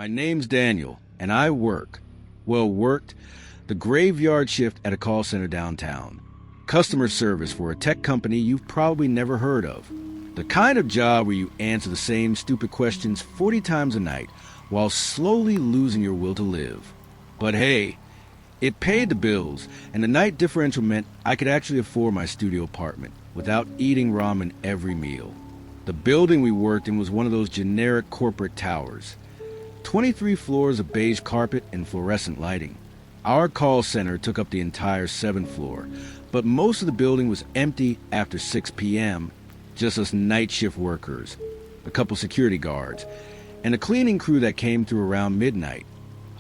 My name's Daniel, and I worked the graveyard shift at a call center downtown. Customer service for a tech company you've probably never heard of. The kind of job where you answer the same stupid questions 40 times a night while slowly losing your will to live. But hey, it paid the bills, and the night differential meant I could actually afford my studio apartment without eating ramen every meal. The building we worked in was one of those generic corporate towers. 23 floors of beige carpet and fluorescent lighting. Our call center took up the entire 7th floor, but most of the building was empty after 6 p.m., just us night shift workers, a couple security guards, and a cleaning crew that came through around midnight.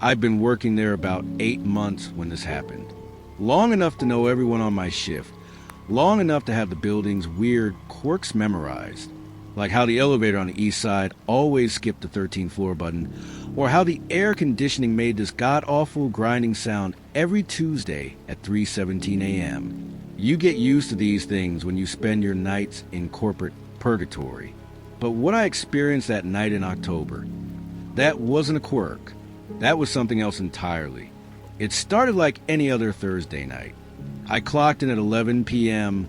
I'd been working there about 8 months when this happened. Long enough to know everyone on my shift, long enough to have the building's weird quirks memorized, like how the elevator on the east side always skipped the 13th floor button, or how the air conditioning made this god-awful grinding sound every Tuesday at 3:17 a.m. You get used to these things when you spend your nights in corporate purgatory. But what I experienced that night in October, that wasn't a quirk. That was something else entirely. It started like any other Thursday night. I clocked in at 11 p.m.,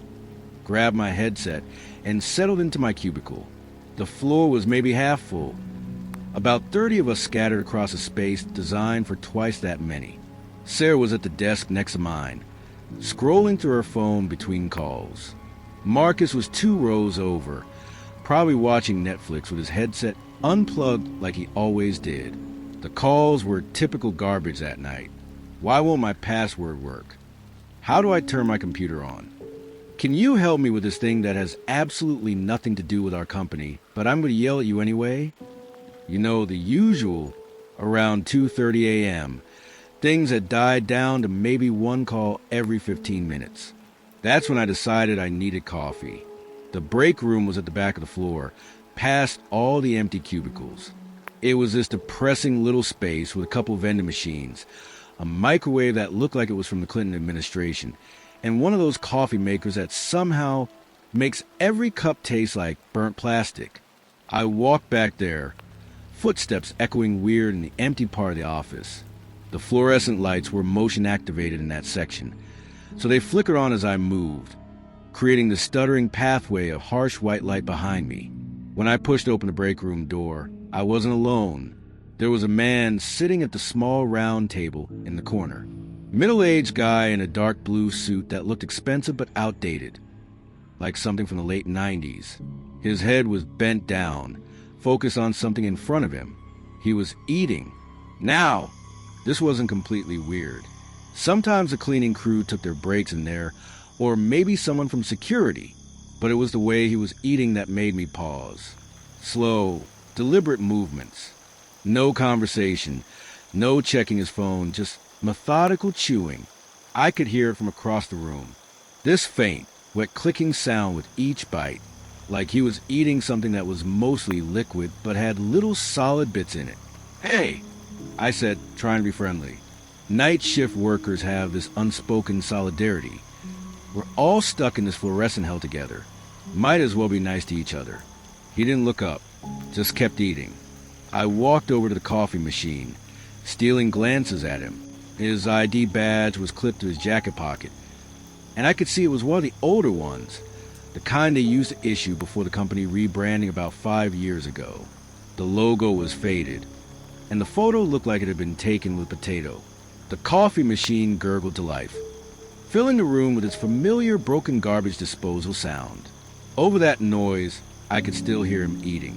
grabbed my headset, and settled into my cubicle. The floor was maybe half full. About 30 of us scattered across a space designed for twice that many. Sarah was at the desk next to mine, scrolling through her phone between calls. Marcus was 2 rows over, probably watching Netflix with his headset unplugged like he always did. The calls were typical garbage that night. Why won't my password work? How do I turn my computer on? Can you help me with this thing that has absolutely nothing to do with our company, but I'm going to yell at you anyway? You know, the usual around 2:30 a.m. Things had died down to maybe one call every 15 minutes. That's when I decided I needed coffee. The break room was at the back of the floor, past all the empty cubicles. It was this depressing little space with a couple vending machines, a microwave that looked like it was from the Clinton administration, and one of those coffee makers that somehow makes every cup taste like burnt plastic. I walked back there, footsteps echoing weird in the empty part of the office. The fluorescent lights were motion activated in that section, so they flickered on as I moved, creating the stuttering pathway of harsh white light behind me. When I pushed open the break room door, I wasn't alone. There was a man sitting at the small round table in the corner. Middle-aged guy in a dark blue suit that looked expensive but outdated, like something from the late 90s. His head was bent down, focused on something in front of him. He was eating. Now, this wasn't completely weird. Sometimes the cleaning crew took their breaks in there, or maybe someone from security, but it was the way he was eating that made me pause. Slow, deliberate movements. No conversation, no checking his phone, just methodical chewing. I could hear it from across the room. This faint, wet clicking sound with each bite, like he was eating something that was mostly liquid but had little solid bits in it. "Hey," I said, trying to be friendly. Night shift workers have this unspoken solidarity. We're all stuck in this fluorescent hell together. Might as well be nice to each other. He didn't look up, just kept eating. I walked over to the coffee machine, stealing glances at him. His ID badge was clipped to his jacket pocket, and I could see it was one of the older ones, the kind they used to issue before the company rebranding about 5 years ago. The logo was faded, and the photo looked like it had been taken with potato. The coffee machine gurgled to life, filling the room with its familiar broken garbage disposal sound. Over that noise, I could still hear him eating.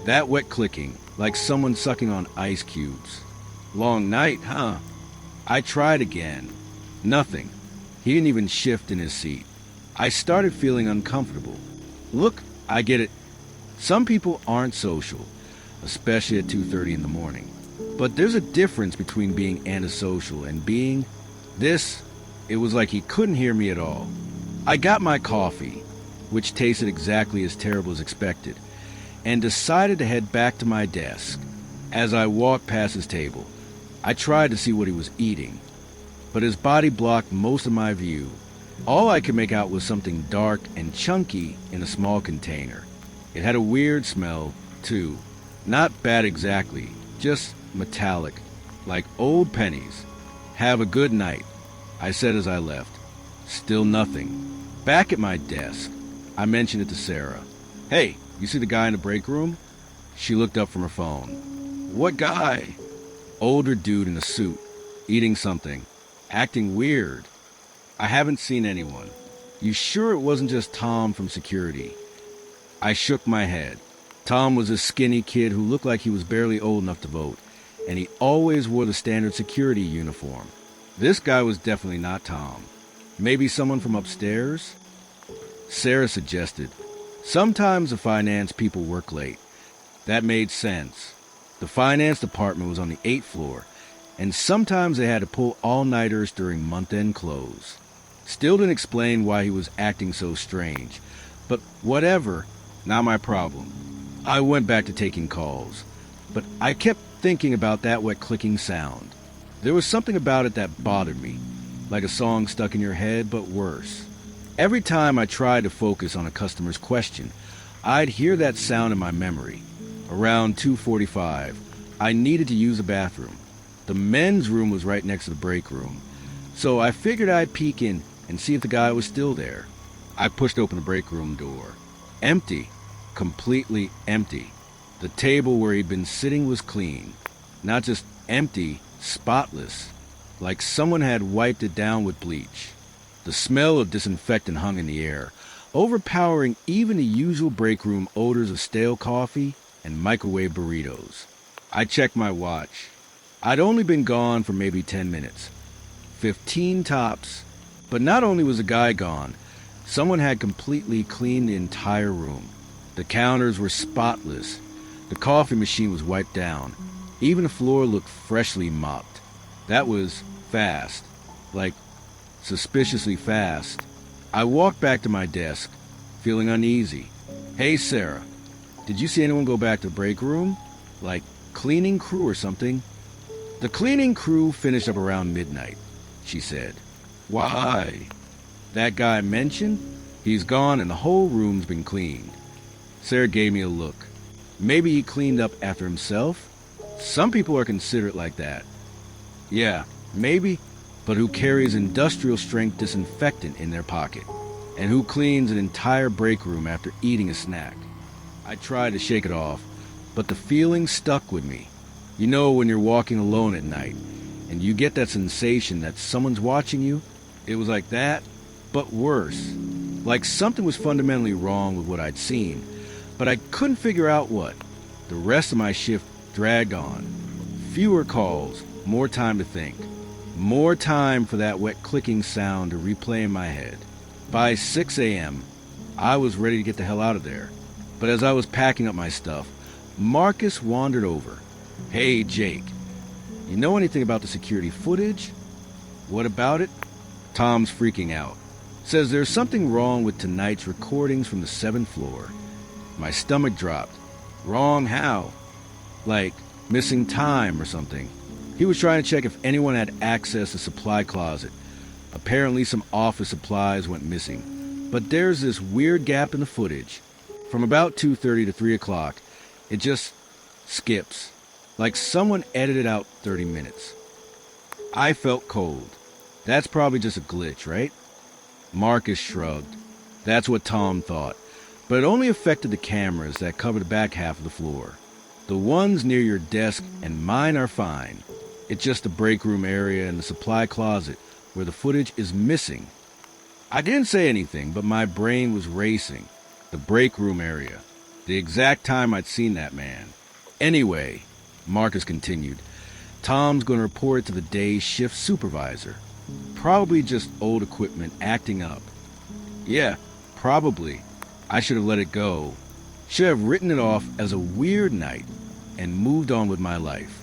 That wet clicking, like someone sucking on ice cubes. Long night, huh? I tried again. Nothing. He didn't even shift in his seat. I started feeling uncomfortable. Look, I get it. Some people aren't social, especially at 2:30 in the morning. But there's a difference between being antisocial and being this. It was like he couldn't hear me at all. I got my coffee, which tasted exactly as terrible as expected, and decided to head back to my desk. As I walked past his table, I tried to see what he was eating, but his body blocked most of my view. All I could make out was something dark and chunky in a small container. It had a weird smell, too. Not bad exactly, just metallic, like old pennies. "Have a good night," I said as I left. Still nothing. Back at my desk, I mentioned it to Sarah. "Hey, you see the guy in the break room?" She looked up from her phone. "What guy?" "Older dude in a suit, eating something, acting weird." "I haven't seen anyone." "You sure it wasn't just Tom from security?" I shook my head. Tom was a skinny kid who looked like he was barely old enough to vote, and he always wore the standard security uniform. This guy was definitely not Tom. Maybe someone from upstairs? Sarah suggested. Sometimes the finance people work late. That made sense. The finance department was on the 8th floor, and sometimes they had to pull all-nighters during month-end close. Still didn't explain why he was acting so strange, but whatever, not my problem. I went back to taking calls, but I kept thinking about that wet clicking sound. There was something about it that bothered me, like a song stuck in your head, but worse. Every time I tried to focus on a customer's question, I'd hear that sound in my memory. Around 2:45, I needed to use the bathroom. The men's room was right next to the break room, so I figured I'd peek in and see if the guy was still there. I pushed open the break room door. Empty. Completely empty. The table where he'd been sitting was clean. Not just empty, spotless. Like someone had wiped it down with bleach. The smell of disinfectant hung in the air, overpowering even the usual break room odors of stale coffee and microwave burritos. I checked my watch. I'd only been gone for maybe 10 minutes. 15 tops. But not only was the guy gone, someone had completely cleaned the entire room. The counters were spotless. The coffee machine was wiped down. Even the floor looked freshly mopped. That was fast. Like, suspiciously fast. I walked back to my desk, feeling uneasy. "Hey, Sarah, did you see anyone go back to the break room? Like, cleaning crew or something?" "The cleaning crew finished up around midnight," she said. "Why?" "That guy I mentioned? He's gone and the whole room's been cleaned." Sarah gave me a look. Maybe he cleaned up after himself? Some people are considerate like that. Yeah, maybe, but who carries industrial-strength disinfectant in their pocket? And who cleans an entire break room after eating a snack? I tried to shake it off, but the feeling stuck with me. You know when you're walking alone at night, and you get that sensation that someone's watching you? It was like that, but worse. Like something was fundamentally wrong with what I'd seen, but I couldn't figure out what. The rest of my shift dragged on. Fewer calls, more time to think. More time for that wet clicking sound to replay in my head. By 6 a.m., I was ready to get the hell out of there. But as I was packing up my stuff, Marcus wandered over. "Hey, Jake, you know anything about the security footage?" "What about it?" "Tom's freaking out. Says there's something wrong with tonight's recordings from the 7th floor. My stomach dropped. "Wrong how?" "Like, missing time or something. He was trying to check if anyone had access to supply closet. Apparently some office supplies went missing. But there's this weird gap in the footage. From about 2:30 to 3 o'clock, it just skips. Like someone edited out 30 minutes. I felt cold. That's probably just a glitch, right? Marcus shrugged. That's what Tom thought. But it only affected the cameras that cover the back half of the floor. The ones near your desk and mine are fine. It's just the break room area and the supply closet where the footage is missing. I didn't say anything, but my brain was racing. The break room area. The exact time I'd seen that man. Anyway, Marcus continued, Tom's going to report it to the day's shift supervisor. Probably just old equipment acting up. Yeah, probably. I should have let it go. Should have written it off as a weird night and moved on with my life.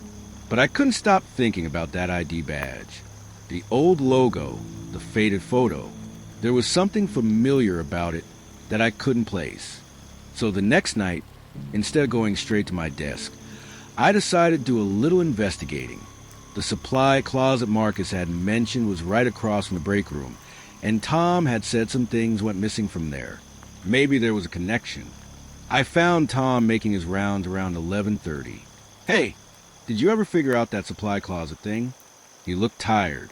But I couldn't stop thinking about that ID badge. The old logo, the faded photo. There was something familiar about it that I couldn't place. So the next night, instead of going straight to my desk, I decided to do a little investigating. The supply closet Marcus had mentioned was right across from the break room, and Tom had said some things went missing from there. Maybe there was a connection. I found Tom making his rounds around 11:30. Hey, Did you ever figure out that supply closet thing? He looked tired.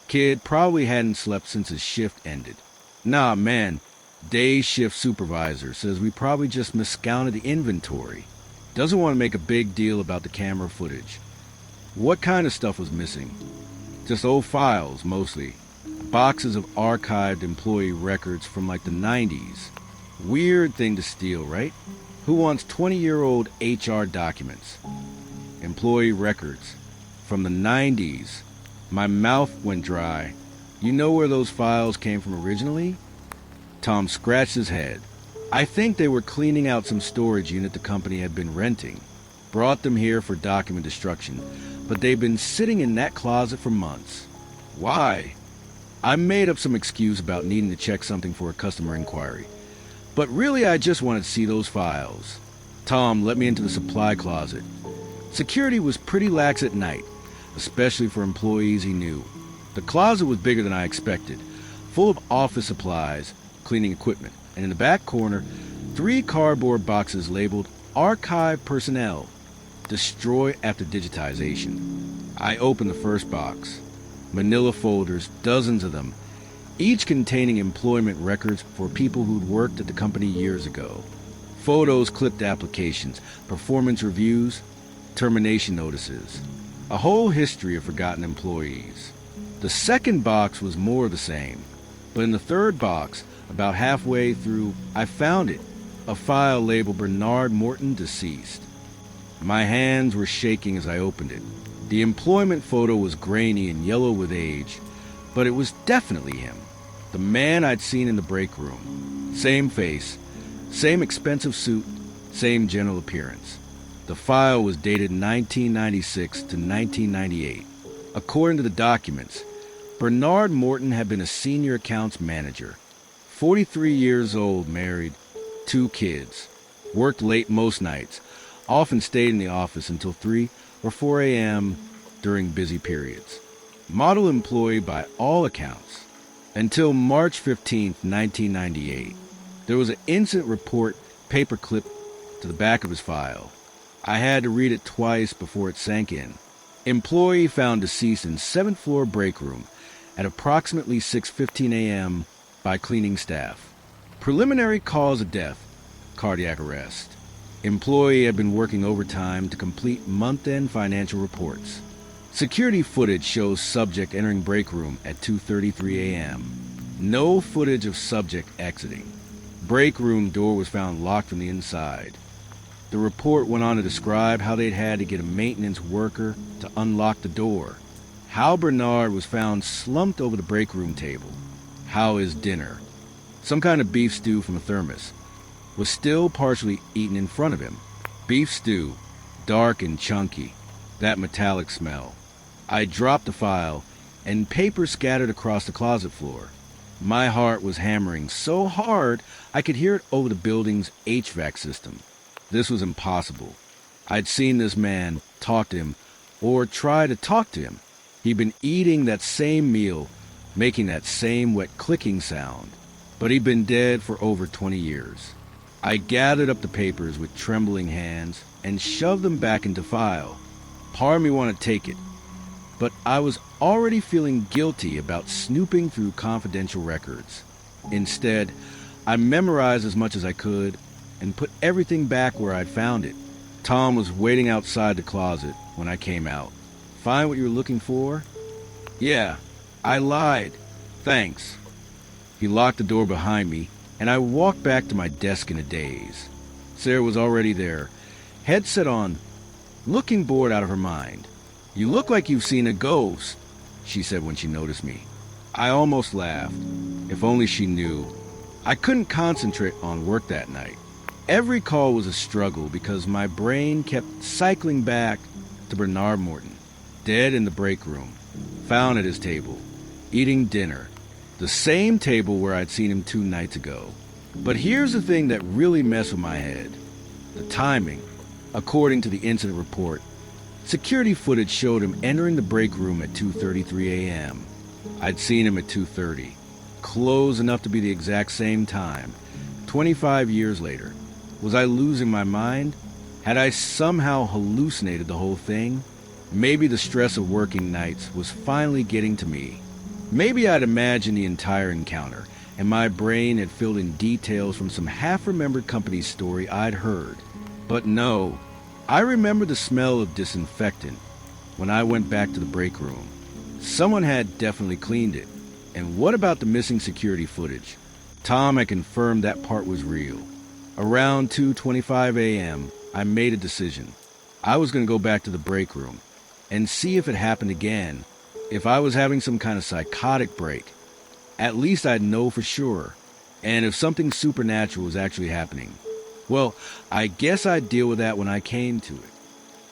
Kid probably hadn't slept since his shift ended. Nah, man. Day shift supervisor says we probably just miscounted the inventory. Doesn't want to make a big deal about the camera footage. What kind of stuff was missing? Just old files, mostly. Boxes of archived employee records from like the 90s. Weird thing to steal, right? Who wants 20-year-old HR documents? Employee records. From the 90s. My mouth went dry. You know where those files came from originally? Tom scratched his head. I think they were cleaning out some storage unit the company had been renting. Brought them here for document destruction, but they've been sitting in that closet for months. Why? I made up some excuse about needing to check something for a customer inquiry. But really, I just wanted to see those files. Tom let me into the supply closet. Security was pretty lax at night, especially for employees he knew. The closet was bigger than I expected, full of office supplies, cleaning equipment, and in the back corner, 3 cardboard boxes labeled Archive Personnel, Destroy After Digitization. I opened the first box. Manila folders, dozens of them, each containing employment records for people who'd worked at the company years ago. Photos, clipped applications, performance reviews, termination notices. A whole history of forgotten employees. The second box was more of the same, but in the third box, about halfway through, I found it, a file labeled Bernard Morton, deceased. My hands were shaking as I opened it. The employment photo was grainy and yellow with age, but it was definitely him. The man I'd seen in the break room. Same face, same expensive suit, same general appearance. The file was dated 1996 to 1998. According to the documents, Bernard Morton had been a senior accounts manager. 43 years old, married, 2 kids. Worked late most nights, often stayed in the office until 3 or 4 a.m. during busy periods. Model employee by all accounts. Until March 15, 1998. There was an incident report paperclip to the back of his file. I had to read it twice before it sank in. Employee found deceased in 7th floor break room at approximately 6:15 a.m. by cleaning staff. Preliminary cause of death, cardiac arrest. Employee had been working overtime to complete month-end financial reports. Security footage shows subject entering break room at 2:33 a.m. No footage of subject exiting. Break room door was found locked from the inside. The report went on to describe how they'd had to get a maintenance worker to unlock the door. How Bernard was found slumped over the break room table. How his dinner, some kind of beef stew from a thermos, was still partially eaten in front of him. Beef stew, dark and chunky, that metallic smell. I dropped the file, and paper scattered across the closet floor. My heart was hammering so hard I could hear it over the building's HVAC system. This was impossible. I'd seen this man, talk to him, or try to talk to him. He'd been eating that same meal, making that same wet clicking sound, but he'd been dead for over 20 years. I gathered up the papers with trembling hands and shoved them back into file. Part of me wanted to take it, but I was already feeling guilty about snooping through confidential records. Instead, I memorized as much as I could and put everything back where I'd found it. Tom was waiting outside the closet when I came out. Find what you were looking for? Yeah, I lied. Thanks. He locked the door behind me, and I walked back to my desk in a daze. Sarah was already there, headset on, looking bored out of her mind. You look like you've seen a ghost, she said when she noticed me. I almost laughed. If only she knew. I couldn't concentrate on work that night. Every call was a struggle because my brain kept cycling back to Bernard Morton, dead in the break room, found at his table, eating dinner, the same table where I'd seen him 2 nights ago. But here's the thing that really messed with my head. The timing. According to the incident report, security footage showed him entering the break room at 2:33 a.m. I'd seen him at 2:30, close enough to be the exact same time, 25 years later. Was I losing my mind? Had I somehow hallucinated the whole thing? Maybe the stress of working nights was finally getting to me. Maybe I'd imagined the entire encounter, and my brain had filled in details from some half-remembered company story I'd heard. But no, I remember the smell of disinfectant when I went back to the break room. Someone had definitely cleaned it. And what about the missing security footage? Tom had confirmed that part was real. Around 2:25 a.m., I made a decision. I was going to go back to the break room and see if it happened again. If I was having some kind of psychotic break, at least I'd know for sure. And if something supernatural was actually happening, well, I guess I'd deal with that when I came to it.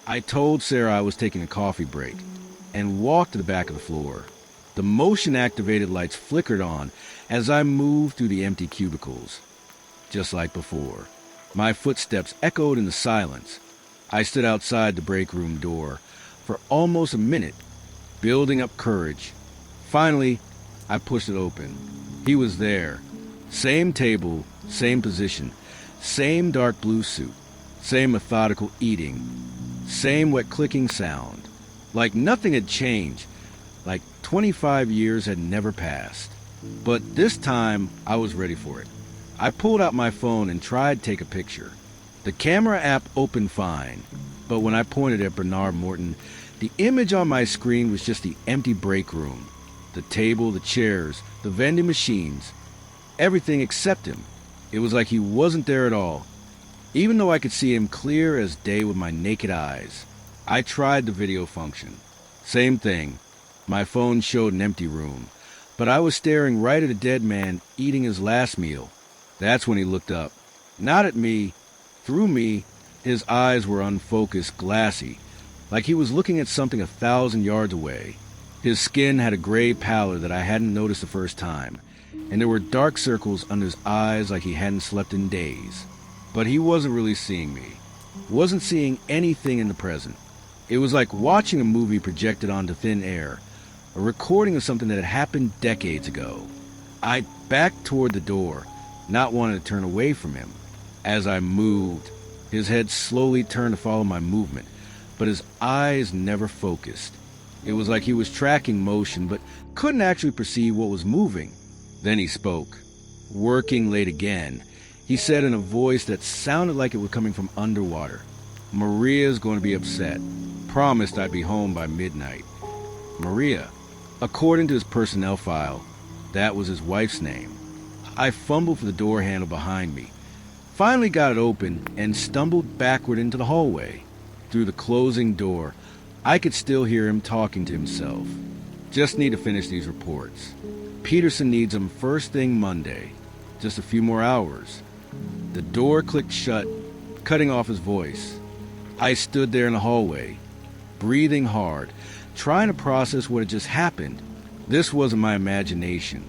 I told Sarah I was taking a coffee break and walked to the back of the floor. The motion-activated lights flickered on as I moved through the empty cubicles. Just like before, my footsteps echoed in the silence. I stood outside the break room door for almost a minute, building up courage. Finally, I pushed it open. He was there. Same table, same position, same dark blue suit, same methodical eating, same wet clicking sound. Like nothing had changed, like 25 years had never passed. But this time, I was ready for it. I pulled out my phone and tried to take a picture. The camera app opened fine, but when I pointed at Bernard Morton, the image on my screen was just the empty break room. The table, the chairs, the vending machines, everything except him. It was like he wasn't there at all, even though I could see him clear as day with my naked eyes. I tried the video function. Same thing. My phone showed an empty room, but I was staring right at a dead man eating his last meal. That's when he looked up. Not at me. Through me, his eyes were unfocused, glassy, like he was looking at something 1,000 yards away. His skin had a gray pallor that I hadn't noticed the first time, and there were dark circles under his eyes like he hadn't slept in days. But he wasn't really seeing me. Wasn't seeing anything in the present. It was like watching a movie projected onto thin air, a recording of something that had happened decades ago. I backed toward the door, not wanting to turn away from him. As I moved, his head slowly turned to follow my movement, but his eyes never focused. It was like he was tracking motion, but couldn't actually perceive what was moving. Then he spoke. Working late again, he said in a voice that sounded like it was coming from underwater. Maria's going to be upset. Promised I'd be home by midnight. Maria. According to his personnel file, that was his wife's name. I fumbled for the door handle behind me, finally got it open, and stumbled backward into the hallway. Through the closing door, I could still hear him talking to himself. Just need to finish these reports. Peterson needs them first thing Monday. Just a few more hours. The door clicked shut, cutting off his voice. I stood there in the hallway, breathing hard, trying to process what had just happened. This wasn't my imagination.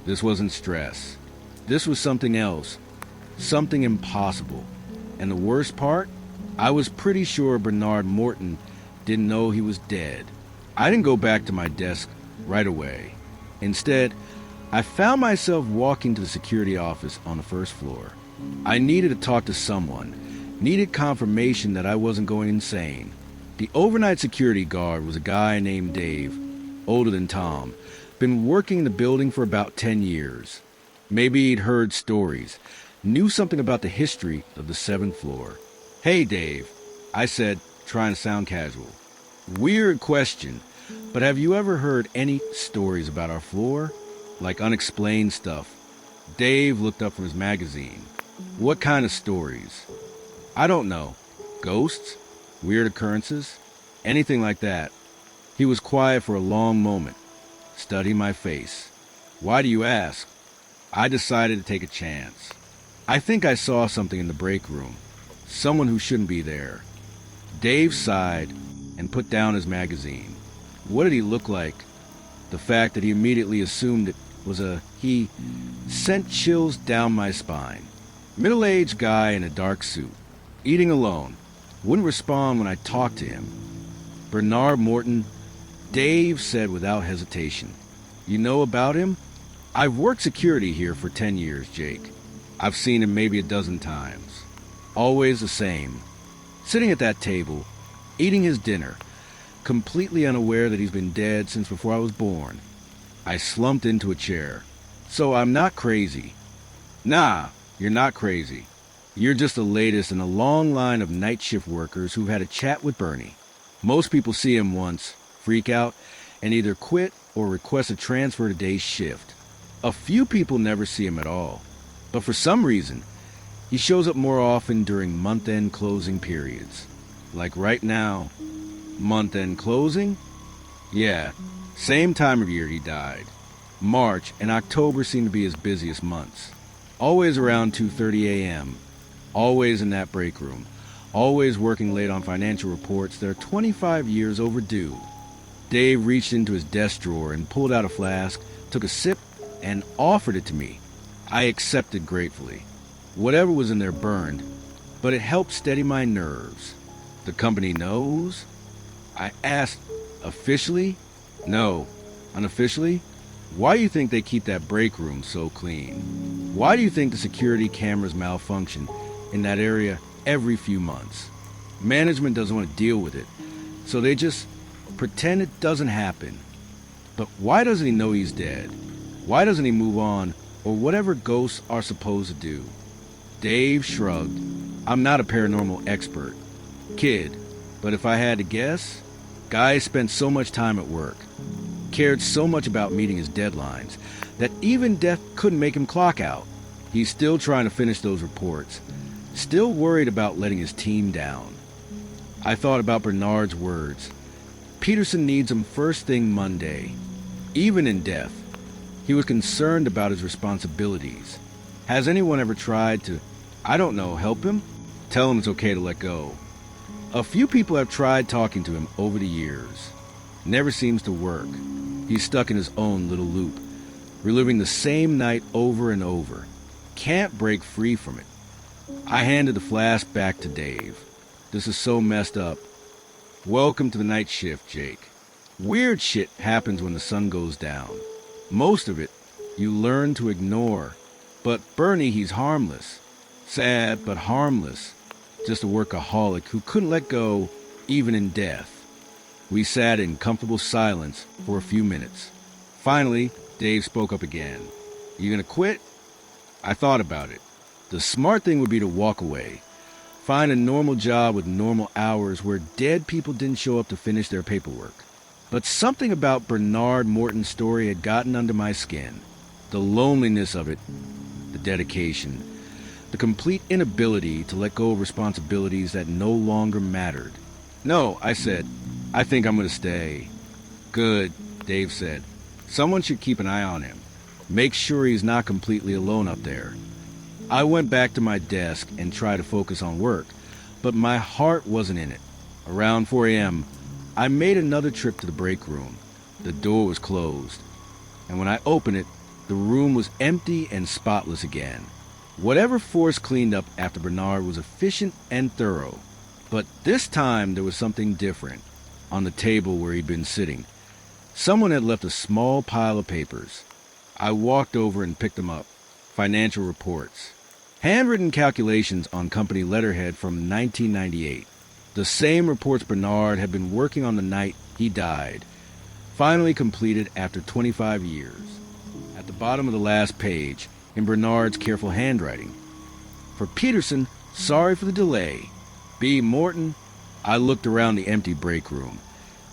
This wasn't stress. This was something else. Something impossible. And the worst part? I was pretty sure Bernard Morton didn't know he was dead. I didn't go back to my desk right away. Instead, I found myself walking to the security office on the first floor. I needed to talk to someone, needed confirmation that I wasn't going insane. The overnight security guard was a guy named Dave, older than Tom, been working in the building for about 10 years. Maybe he'd heard stories, knew something about the history of the 7th floor. "Hey, Dave," I said, trying to sound casual. "Weird question, but have you ever heard any stories about our floor? Like unexplained stuff?" Dave looked up from his magazine. "What kind of stories?" "I don't know. Ghosts? Weird occurrences? Anything like that." He was quiet for a long moment, studying my face. "Why do you ask?" I decided to take a chance. "I think I saw something in the break room. Someone who shouldn't be there." Dave sighed and put down his magazine. What did he look like? The fact that he immediately assumed it was a he sent chills down my spine. Middle-aged guy in a dark suit, eating alone, wouldn't respond when I talked to him. "Bernard Morton," Dave said without hesitation. "You know about him?" "I've worked security here for 10 years, Jake. I've seen him maybe a dozen times. Always the same. Sitting at that table, eating his dinner, completely unaware that he's been dead since before I was born. I slumped into a chair. So I'm not crazy. Nah, you're not crazy. You're just the latest in a long line of night shift workers who've had a chat with Bernie. Most people see him once, freak out, and either quit or request a transfer to day shift. A few people never see him at all. But for some reason, he shows up more often during month-end closing periods. Like right now. Month-end closing? Yeah, same time of year he died. March and October seem to be his busiest months. Always around 2:30 a.m. Always in that break room. Always working late on financial reports that are 25 years overdue. Dave reached into his desk drawer and pulled out a flask, took a sip, and offered it to me. I accepted gratefully. Whatever was in there burned, but it helped steady my nerves. The company knows? I asked, officially? No. Unofficially? Why do you think they keep that break room so clean? Why do you think the security cameras malfunction in that area every few months? Management doesn't want to deal with it, so they just pretend it doesn't happen. But why doesn't he know he's dead? Why doesn't he move on, or whatever ghosts are supposed to do? Dave shrugged. I'm not a paranormal expert. Kid, but if I had to guess, guy spent so much time at work, cared so much about meeting his deadlines, that even death couldn't make him clock out. He's still trying to finish those reports, still worried about letting his team down. I thought about Bernard's words. Peterson needs him first thing Monday. Even in death, he was concerned about his responsibilities. Has anyone ever tried to, I don't know, help him? Tell him it's okay to let go. A few people have tried talking to him over the years. Never seems to work. He's stuck in his own little loop, reliving the same night over and over. Can't break free from it. I handed the flask back to Dave. This is so messed up. Welcome to the night shift, Jake. Weird shit happens when the sun goes down. Most of it, you learn to ignore. But Bernie, he's harmless. Sad, but harmless. Just a workaholic who couldn't let go, even in death. We sat in comfortable silence for a few minutes. Finally, Dave spoke up again. You gonna quit? I thought about it. The smart thing would be to walk away. Find a normal job with normal hours where dead people didn't show up to finish their paperwork. But something about Bernard Morton's story had gotten under my skin. The loneliness of it, the dedication, the complete inability to let go of responsibilities that no longer mattered. No, I said, I think I'm going to stay. Good, Dave said. Someone should keep an eye on him. Make sure he's not completely alone up there. I went back to my desk and tried to focus on work, but my heart wasn't in it. Around 4 a.m., I made another trip to the break room. The door was closed, and when I opened it, the room was empty and spotless again. Whatever force cleaned up after Bernard was efficient and thorough. But this time there was something different. On the table where he'd been sitting, someone had left a small pile of papers. I walked over and picked them up. Financial reports. Handwritten calculations on company letterhead from 1998. The same reports Bernard had been working on the night he died. Finally completed after 25 years. At the bottom of the last page, in Bernard's careful handwriting. For Peterson, sorry for the delay. B. Morton. I looked around the empty break room,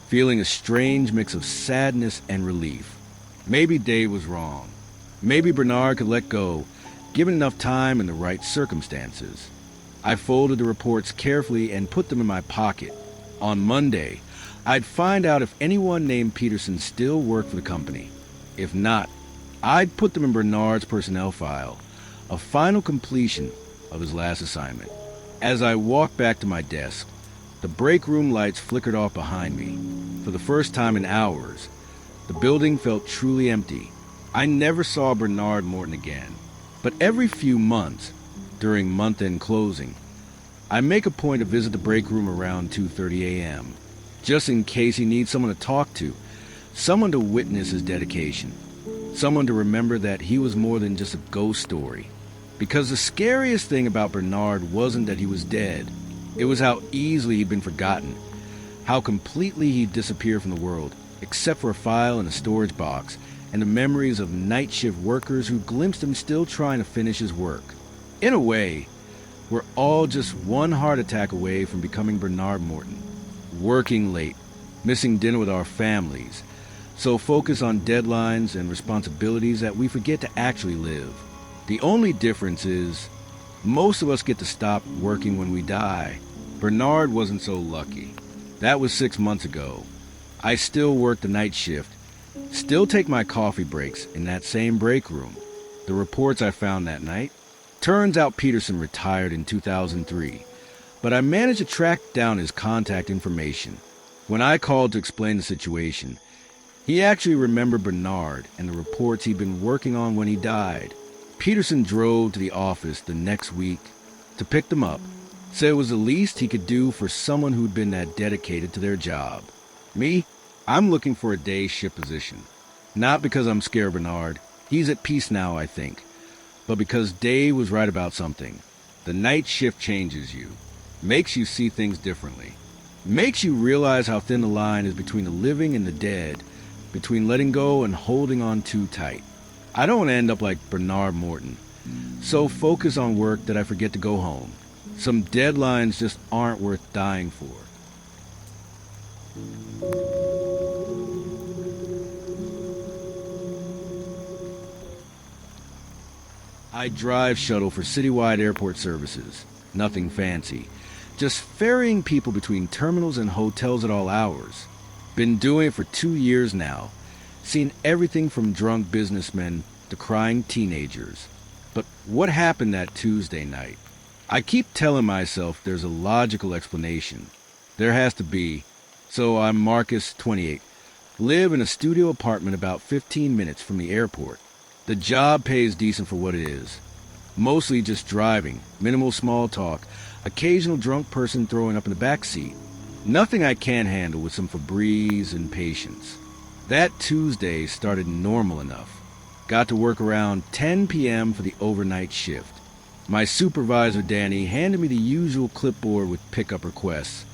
feeling a strange mix of sadness and relief. Maybe Dave was wrong. Maybe Bernard could let go, given enough time and the right circumstances. I folded the reports carefully and put them in my pocket. On Monday, I'd find out if anyone named Peterson still worked for the company. If not, I'd put them in Bernard's personnel file, a final completion of his last assignment. As I walked back to my desk, the break room lights flickered off behind me. For the first time in hours, the building felt truly empty. I never saw Bernard Morton again, but every few months, during month-end closing, I make a point to visit the break room around 2:30 a.m., just in case he needs someone to talk to, someone to witness his dedication, someone to remember that he was more than just a ghost story. Because the scariest thing about Bernard wasn't that he was dead. It was how easily he'd been forgotten, How completely he'd disappeared from the world, except for a file in a storage box, and the memories of night shift workers who glimpsed him still trying to finish his work. In a way, we're all just one heart attack away from becoming Bernard Morton. Working late, missing dinner with our families, so focused on deadlines and responsibilities that we forget to actually live. The only difference is, most of us get to stop working when we die. Bernard wasn't so lucky. That was 6 months ago. I still work the night shift, still take my coffee breaks in that same break room. The reports I found that night. Turns out Peterson retired in 2003, but I managed to track down his contact information. When I called to explain the situation, he actually remembered Bernard and the reports he'd been working on when he died. Peterson drove to the office the next week to pick them up, said it was the least he could do for someone who'd been that dedicated to their job. Me? I'm looking for a day shift position. Not because I'm scared of Bernard. He's at peace now, I think. But because Dave was right about something. The night shift changes you. Makes you see things differently. Makes you realize how thin the line is between the living and the dead. Between letting go and holding on too tight. I don't want to end up like Bernard Morton. So focused on work that I forget to go home. Some deadlines just aren't worth dying for. I drive shuttle for citywide airport services. Nothing fancy. Just ferrying people between terminals and hotels at all hours. Been doing it for 2 years now. Seen everything from drunk businessmen to crying teenagers. But what happened that Tuesday night? I keep telling myself there's a logical explanation. There has to be. So I'm Marcus, 28. Live in a studio apartment about 15 minutes from the airport. The job pays decent for what it is. Mostly just driving, minimal small talk, occasional drunk person throwing up in the back seat. Nothing I can't handle with some Febreze and patience. That Tuesday started normal enough. Got to work around 10 p.m. for the overnight shift. My supervisor, Danny, handed me the usual clipboard with pickup requests.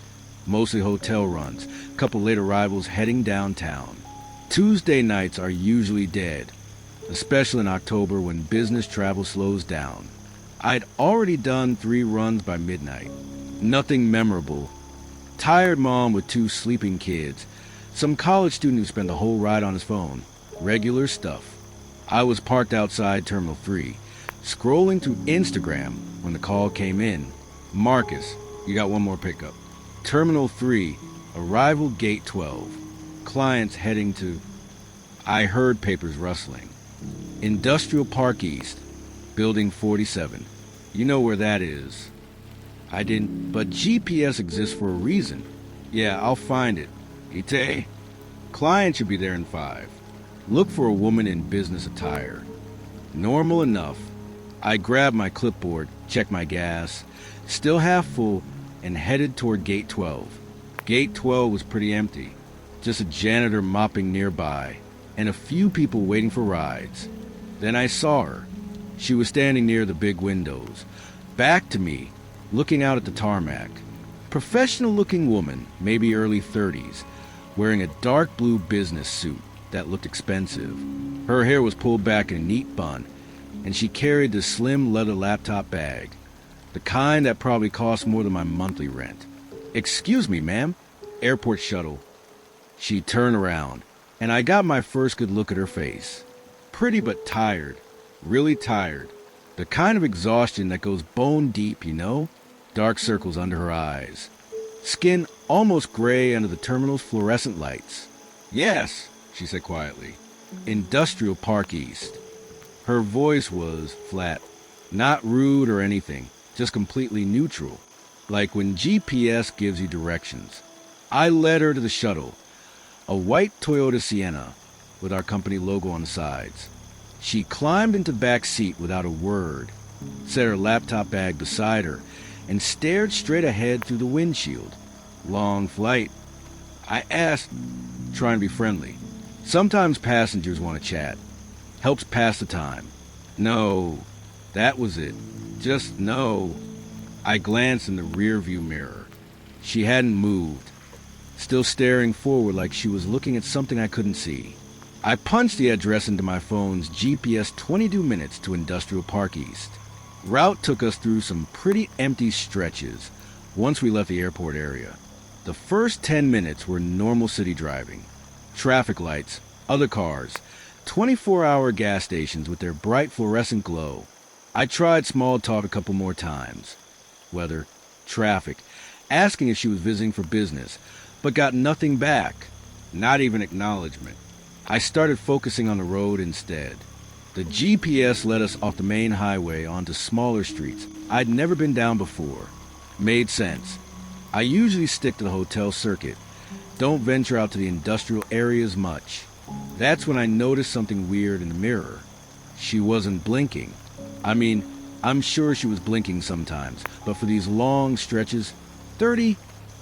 Mostly hotel runs, couple late arrivals heading downtown. Tuesday nights are usually dead, especially in October when business travel slows down. I'd already done 3 runs by midnight. Nothing memorable. Tired mom with 2 sleeping kids. Some college student who spent the whole ride on his phone. Regular stuff. I was parked outside Terminal 3, scrolling through Instagram when the call came in. Marcus, you got one more pickup. Terminal 3, arrival gate 12. Clients heading to... I heard papers rustling. Industrial Park East, Building 47. You know where that is. I didn't, but GPS exists for a reason. Yeah, I'll find it. Ite. Client should be there in 5. Look for a woman in business attire. Normal enough. I grabbed my clipboard, checked my gas, still half full, and headed toward Gate 12. Gate 12 was pretty empty. Just a janitor mopping nearby, and a few people waiting for rides. Then I saw her. She was standing near the big windows, back to me, looking out at the tarmac. Professional-looking woman, maybe early 30s, wearing a dark blue business suit that looked expensive. Her hair was pulled back in a neat bun, and she carried this slim leather laptop bag, the kind that probably cost more than my monthly rent. "Excuse me, ma'am." Airport shuttle. She turned around, and I got my first good look at her face. Pretty but tired. Really tired. The kind of exhaustion that goes bone deep, you know? Dark circles under her eyes. Skin almost gray under the terminal's fluorescent lights. "Yes," she said quietly. "Industrial Park East." Her voice was flat. Not rude or anything, just completely neutral. Like when GPS gives you directions. I led her to the shuttle. A white Toyota Sienna with our company logo on the sides. She climbed into the back seat without a word, set her laptop bag beside her, and stared straight ahead through the windshield. Long flight. I asked, trying to be friendly. Sometimes passengers want to chat. Helps pass the time. No, that was it. Just no. I glanced in the rearview mirror. She hadn't moved. still staring forward like she was looking at something I couldn't see. I punched the address into my phone's GPS 22 minutes to Industrial Park East. Route took us through some pretty empty stretches once we left the airport area. The first 10 minutes were normal city driving. Traffic lights, other cars, 24-hour gas stations with their bright fluorescent glow. I tried small talk a couple more times. Weather, traffic, asking if she was visiting for business, but got nothing back, not even acknowledgement. I started focusing on the road instead. The GPS led us off the main highway onto smaller streets I'd never been down before. Made sense. I usually stick to the hotel circuit, don't venture out to the industrial areas much. That's when I noticed something weird in the mirror. She wasn't blinking. I mean, I'm sure she was blinking sometimes, but for these long stretches, 30,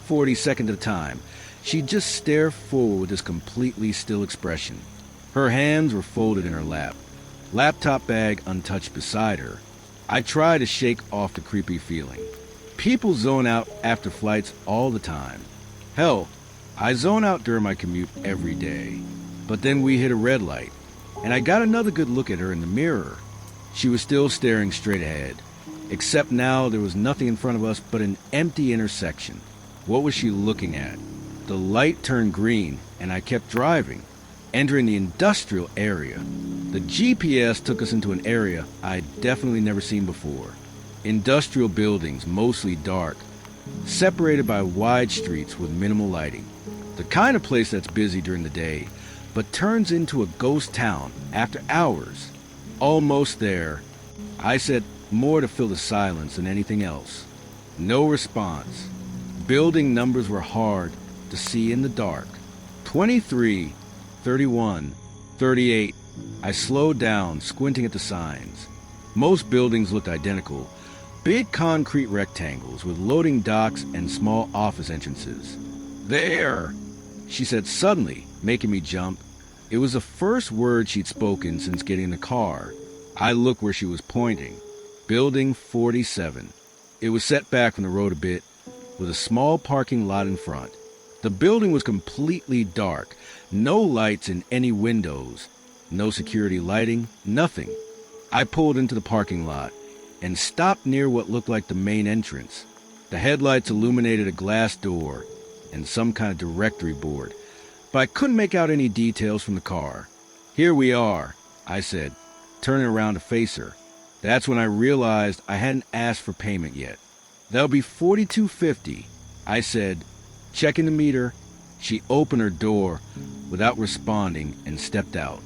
40 seconds at a time, she'd just stare forward with this completely still expression. Her hands were folded in her lap, laptop bag untouched beside her. I tried to shake off the creepy feeling. People zone out after flights all the time. Hell, I zone out during my commute every day. But then we hit a red light, and I got another good look at her in the mirror. She was still staring straight ahead, except now there was nothing in front of us but an empty intersection. What was she looking at? The light turned green, and I kept driving, entering the industrial area. The GPS took us into an area I'd definitely never seen before. Industrial buildings, mostly dark, separated by wide streets with minimal lighting. The kind of place that's busy during the day, but turns into a ghost town after hours. Almost there. I said more to fill the silence than anything else. No response. Building numbers were hard to see in the dark. 23, 31, 38. I slowed down, squinting at the signs. Most buildings looked identical. Big concrete rectangles with loading docks and small office entrances. There, she said suddenly, making me jump. It was the first word she'd spoken since getting in the car. I looked where she was pointing. Building 47. It was set back from the road a bit, with a small parking lot in front. The building was completely dark. No lights in any windows. No security lighting, nothing. I pulled into the parking lot and stopped near what looked like the main entrance. The headlights illuminated a glass door and some kind of directory board, but I couldn't make out any details from the car. Here we are, I said, turning around to face her. That's when I realized I hadn't asked for payment yet. That'll be $42.50, I said, checking the meter. She opened her door without responding and stepped out.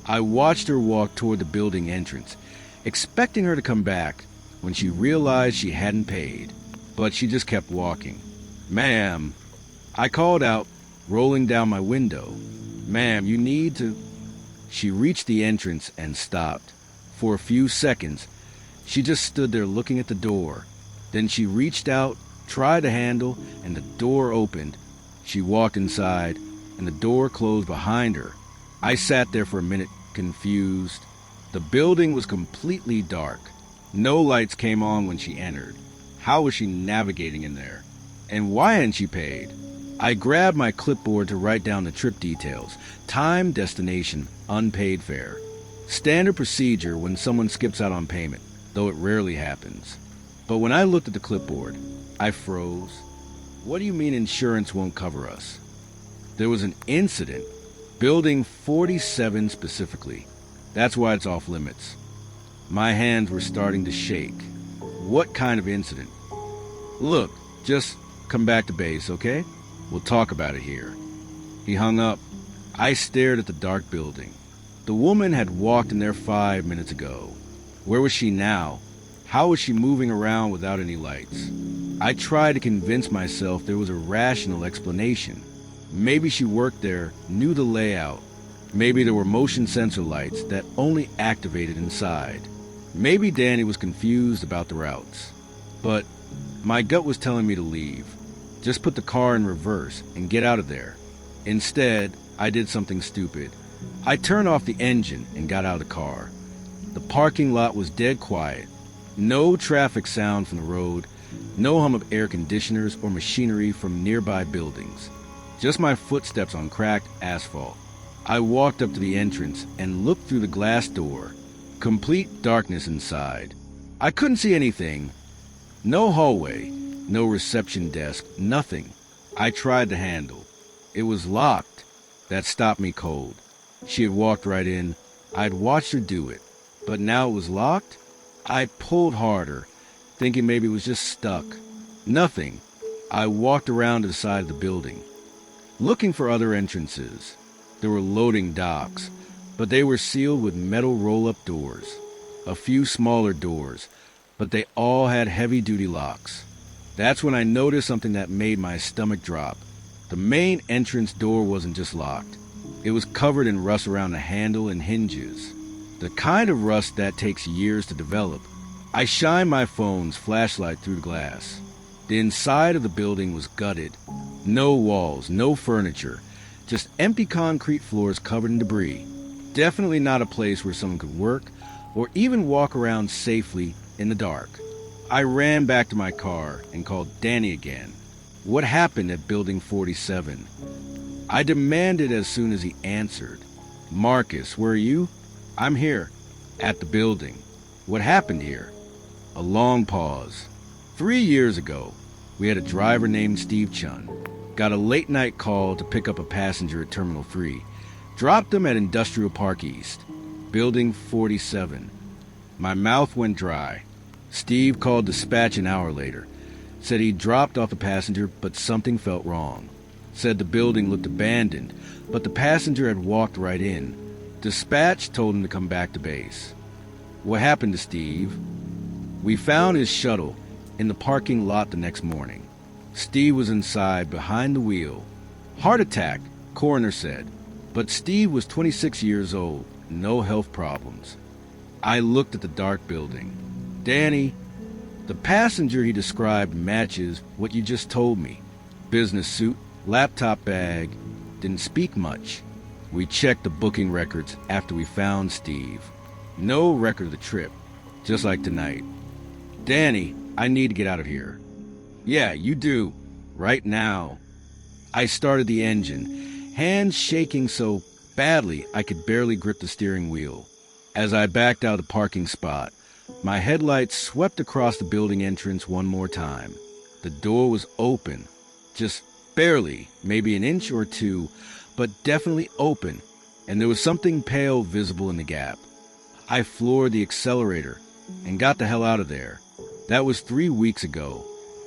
I watched her walk toward the building entrance, expecting her to come back when she realized she hadn't paid, but she just kept walking. Ma'am, I called out, rolling down my window. Ma'am, you need to... She reached the entrance and stopped. For a few seconds, she just stood there looking at the door. Then she reached out, tried a handle, and the door opened. She walked inside, and the door closed behind her. I sat there for a minute, confused. The building was completely dark. No lights came on when she entered. How was she navigating in there? And why hadn't she paid? I grabbed my clipboard to write down the trip details. Time, destination, unpaid fare. Standard procedure when someone skips out on payment, though it rarely happens. But when I looked at the clipboard, I froze. What do you mean insurance won't cover us? There was an incident. Building 47 specifically. That's why it's off limits. My hands were starting to shake. What kind of incident? Look, just come back to base, okay? We'll talk about it here. He hung up. I stared at the dark building. The woman had walked in there 5 minutes ago. Where was she now? How was she moving around without any lights? I tried to convince myself there was a rational explanation. Maybe she worked there, knew the layout. Maybe there were motion sensor lights that only activated inside. Maybe Danny was confused about the routes. But my gut was telling me to leave. Just put the car in reverse and get out of there. Instead, I did something stupid. I turned off the engine and got out of the car. The parking lot was dead quiet. No traffic sound from the road, no hum of air conditioners or machinery from nearby buildings. just my footsteps on cracked asphalt. I walked up to the entrance and looked through the glass door. Complete darkness inside. I couldn't see anything. No hallway, no reception desk, nothing. I tried the handle. It was locked. That stopped me cold. She had walked right in. I'd watched her do it. But now it was locked? I pulled harder, thinking maybe it was just stuck. Nothing. I walked around to the side of the building, looking for other entrances. There were loading docks, but they were sealed with metal roll-up doors. A few smaller doors, but they all had heavy-duty locks. That's when I noticed something that made my stomach drop. The main entrance door wasn't just locked. It was covered in rust around the handle and hinges. The kind of rust that takes years to develop. I shined my phone's flashlight through the glass. The inside of the building was gutted. No walls, no furniture, just empty concrete floors covered in debris. Definitely not a place where someone could work or even walk around safely in the dark. I ran back to my car and called Danny again. What happened at Building 47? I demanded as soon as he answered. Marcus, where are you? I'm here, at the building. What happened here? A long pause. 3 years ago, we had a driver named Steve Chun. Got a late-night call to pick up a passenger at Terminal 3. Dropped him at Industrial Park East, Building 47. My mouth went dry. Steve called dispatch an hour later. Said he'd dropped off the passenger, but something felt wrong. Said the building looked abandoned, but the passenger had walked right in. Dispatch told him to come back to base. What happened to Steve? We found his shuttle in the parking lot the next morning. Steve was inside, behind the wheel. Heart attack, coroner said. But Steve was 26 years old, no health problems. I looked at the dark building. Danny, the passenger he described matches what you just told me. Business suit, laptop bag, didn't speak much. We checked the booking records after we found Steve. No record of the trip, just like tonight. Danny, I need to get out of here. Yeah, you do. Right now. I started the engine, hands shaking so badly I could barely grip the steering wheel. As I backed out of the parking spot, my headlights swept across the building entrance one more time. The door was open, just barely, maybe an inch or two, but definitely open, and there was something pale visible in the gap. I floored the accelerator and got the hell out of there. That was 3 weeks ago.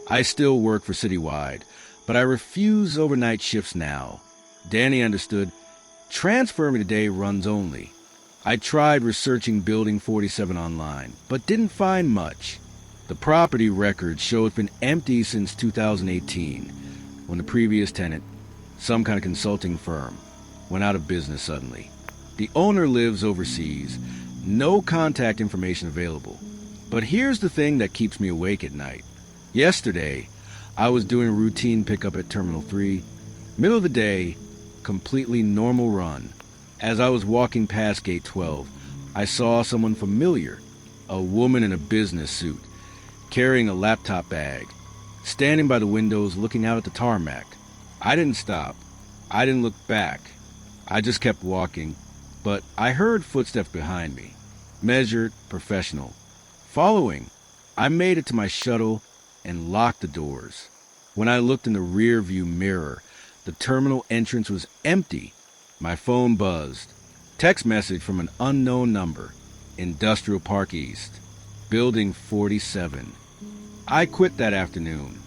I still work for Citywide, but I refuse overnight shifts now. Danny understood. Transfer me today runs only. I tried researching Building 47 online, but didn't find much. The property records show it's been empty since 2018, when the previous tenant, some kind of consulting firm, went out of business suddenly. The owner lives overseas, no contact information available. But here's the thing that keeps me awake at night. Yesterday, I was doing a routine pickup at Terminal 3. Middle of the day, completely normal run. As I was walking past Gate 12, I saw someone familiar, a woman in a business suit, carrying a laptop bag, standing by the windows looking out at the tarmac. I didn't stop. I didn't look back. I just kept walking, but I heard footsteps behind me. Measured, professional. Following, I made it to my shuttle and locked the doors. When I looked in the rear view mirror, the terminal entrance was empty. My phone buzzed. Text message from an unknown number. Industrial Park East, Building 47. I quit that afternoon,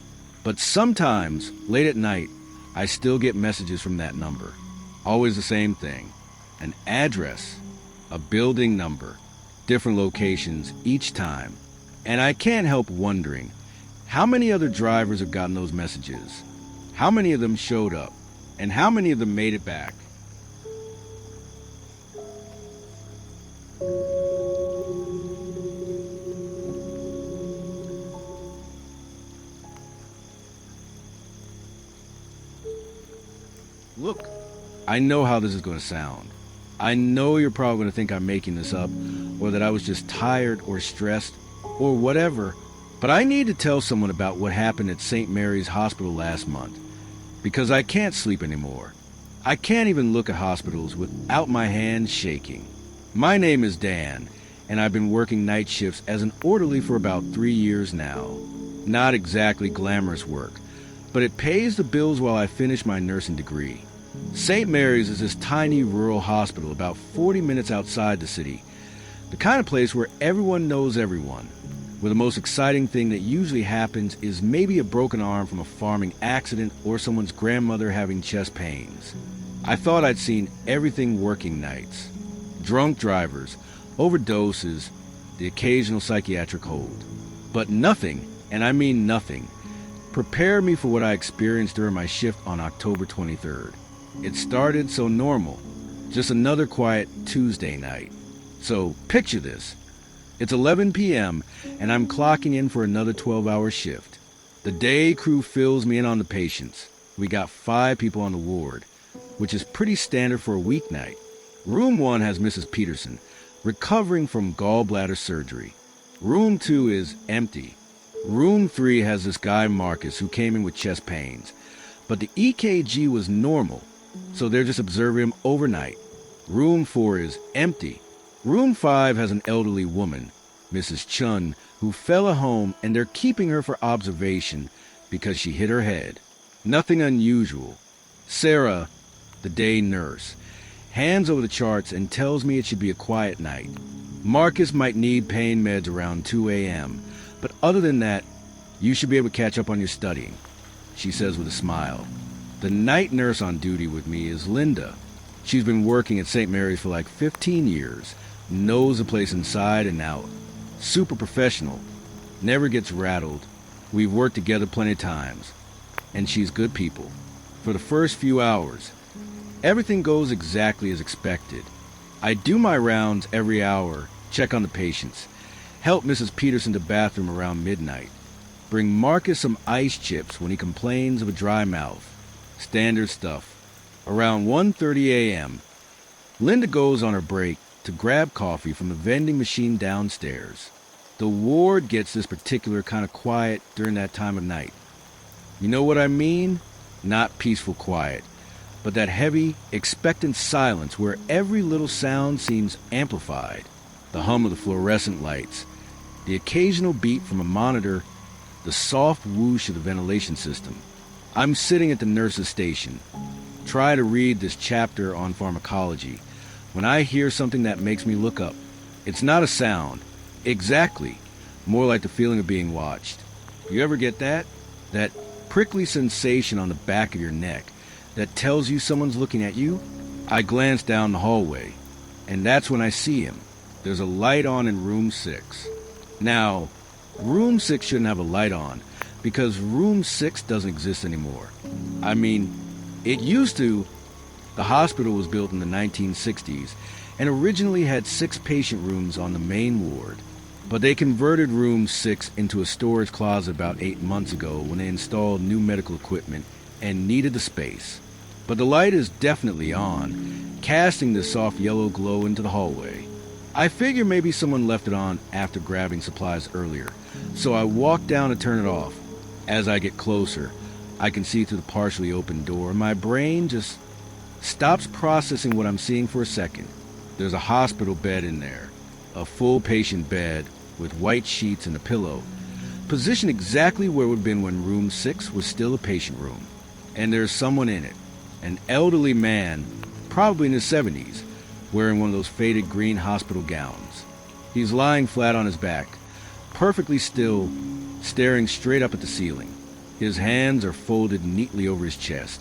but sometimes, late at night, I still get messages from that number. Always the same thing. An address, a building number, different locations each time. And I can't help wondering, how many other drivers have gotten those messages? How many of them showed up? And how many of them made it back? Look, I know how this is going to sound. I know you're probably going to think I'm making this up, or that I was just tired or stressed, or whatever, but I need to tell someone about what happened at St. Mary's Hospital last month. because I can't sleep anymore. I can't even look at hospitals without my hands shaking. My name is Dan, and I've been working night shifts as an orderly for about 3 years now. Not exactly glamorous work, but it pays the bills while I finish my nursing degree. St. Mary's is this tiny rural hospital about 40 minutes outside the city, the kind of place where everyone knows everyone, where the most exciting thing that usually happens is maybe a broken arm from a farming accident or someone's grandmother having chest pains. I thought I'd seen everything working nights. Drunk drivers, overdoses, the occasional psychiatric hold. But nothing, and I mean nothing, prepared me for what I experienced during my shift on October 23rd. It started so normal, just another quiet Tuesday night. So picture this. It's 11 p.m. and I'm clocking in for another 12-hour shift. The day crew fills me in on the patients. We got 5 people on the ward, which is pretty standard for a weeknight. Room 1 has Mrs. Peterson, recovering from gallbladder surgery. Room 2 is empty. Room 3 has this guy Marcus who came in with chest pains, but the EKG was normal, so they're just observing him overnight. Room 4 is empty. Room 5 has an elderly woman, Mrs. Chun, who fell at home and they're keeping her for observation because she hit her head. Nothing unusual. Sarah, the day nurse, hands over the charts and tells me it should be a quiet night. Marcus might need pain meds around 2 a.m., but other than that, you should be able to catch up on your studying, she says with a smile. The night nurse on duty with me is Linda. She's been working at St. Mary's for like 15 years, knows the place inside and out. Super professional, never gets rattled. We've worked together plenty of times, and she's good people. For the first few hours, everything goes exactly as expected. I do my rounds every hour, check on the patients, help Mrs. Peterson to bathroom around midnight, bring Marcus some ice chips when he complains of a dry mouth. Standard stuff. Around 1:30 a.m., Linda goes on her break to grab coffee from the vending machine downstairs. The ward gets this particular kind of quiet during that time of night. You know what I mean? Not peaceful quiet, but that heavy, expectant silence where every little sound seems amplified. The hum of the fluorescent lights, the occasional beat from a monitor, the soft whoosh of the ventilation system. I'm sitting at the nurse's station, try to read this chapter on pharmacology, when I hear something that makes me look up. It's not a sound. Exactly. More like the feeling of being watched. You ever get that? That prickly sensation on the back of your neck that tells you someone's looking at you? I glance down the hallway, and that's when I see him. There's a light on in room 6. Now, room 6 shouldn't have a light on, because room 6 doesn't exist anymore. I mean, it used to. The hospital was built in the 1960s and originally had 6 patient rooms on the main ward. But they converted room 6 into a storage closet about 8 months ago when they installed new medical equipment and needed the space. But the light is definitely on, casting this soft yellow glow into the hallway. I figure maybe someone left it on after grabbing supplies earlier, so I walk down to turn it off. As I get closer, I can see through the partially open door, and my brain just stops processing what I'm seeing for a second. There's a hospital bed in there, a full patient bed with white sheets and a pillow, positioned exactly where it would have been when room 6 was still a patient room. And there's someone in it, an elderly man, probably in his 70s, wearing one of those faded green hospital gowns. He's lying flat on his back, perfectly still, staring straight up at the ceiling. His hands are folded neatly over his chest,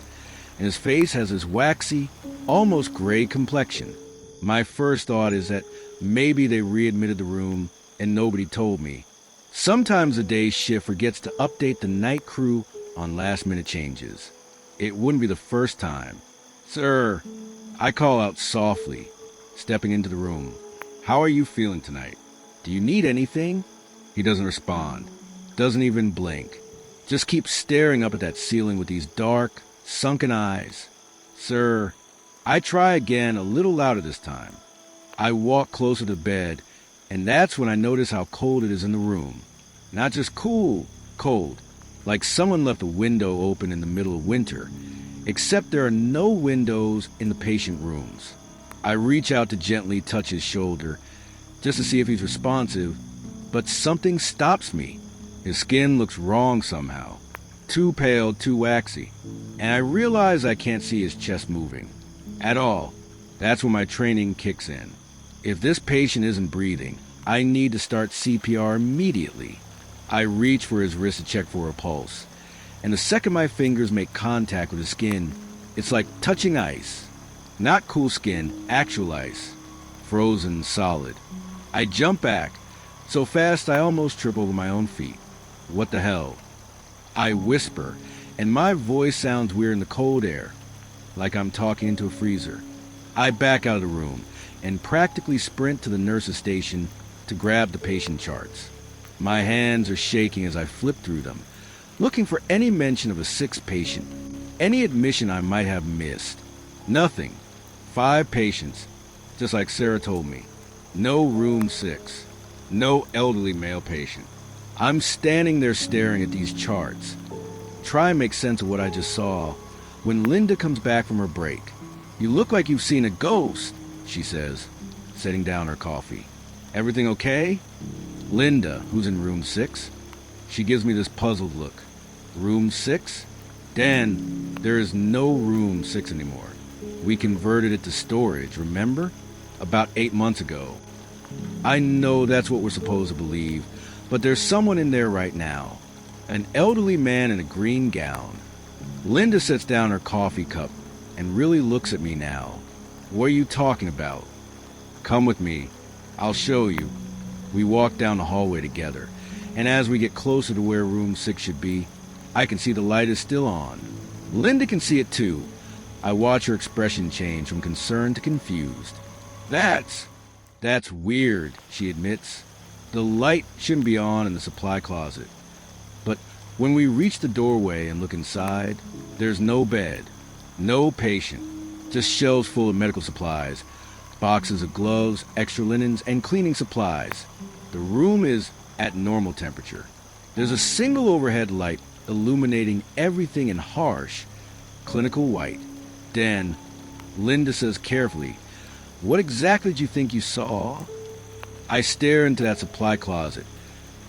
and his face has this waxy, almost gray complexion. My first thought is that maybe they readmitted the room and nobody told me. Sometimes the day shift forgets to update the night crew on last-minute changes. It wouldn't be the first time. "Sir," I call out softly, stepping into the room. "How are you feeling tonight? Do you need anything?" He doesn't respond, doesn't even blink, just keeps staring up at that ceiling with these dark, sunken eyes. "Sir," I try again, a little louder this time. I walk closer to the bed, and that's when I notice how cold it is in the room. Not just cool, cold, like someone left a window open in the middle of winter, except there are no windows in the patient rooms. I reach out to gently touch his shoulder, just to see if he's responsive, but something stops me. His skin looks wrong somehow. Too pale, too waxy. And I realize I can't see his chest moving. At all. That's when my training kicks in. If this patient isn't breathing, I need to start CPR immediately. I reach for his wrist to check for a pulse. And the second my fingers make contact with his skin, it's like touching ice. Not cool skin, actual ice. Frozen solid. I jump back, so fast I almost trip over my own feet. What the hell? I whisper, and my voice sounds weird in the cold air, like I'm talking into a freezer. I back out of the room and practically sprint to the nurse's station to grab the patient charts. My hands are shaking as I flip through them, looking for any mention of a sick patient, any admission I might have missed. Nothing. 5 patients, just like Sarah told me. No room 6. No elderly male patient. I'm standing there staring at these charts, trying to make sense of what I just saw, when Linda comes back from her break. "You look like you've seen a ghost," she says, setting down her coffee. "Everything okay?" Linda, who's in room 6, she gives me this puzzled look. Room 6? Dan, there is no room 6 anymore. We converted it to storage, remember? About 8 months ago. I know that's what we're supposed to believe, but there's someone in there right now. An elderly man in a green gown. Linda sets down her coffee cup and really looks at me now. "What are you talking about?" "Come with me. I'll show you." We walk down the hallway together, and as we get closer to where room 6 should be, I can see the light is still on. Linda can see it too. I watch her expression change from concerned to confused. That's weird," she admits. "The light shouldn't be on in the supply closet." But when we reach the doorway and look inside, there's no bed, no patient, just shelves full of medical supplies, boxes of gloves, extra linens, and cleaning supplies. The room is at normal temperature. There's a single overhead light illuminating everything in harsh, clinical white. Then, Linda says carefully, "What exactly did you think you saw?" I stare into that supply closet,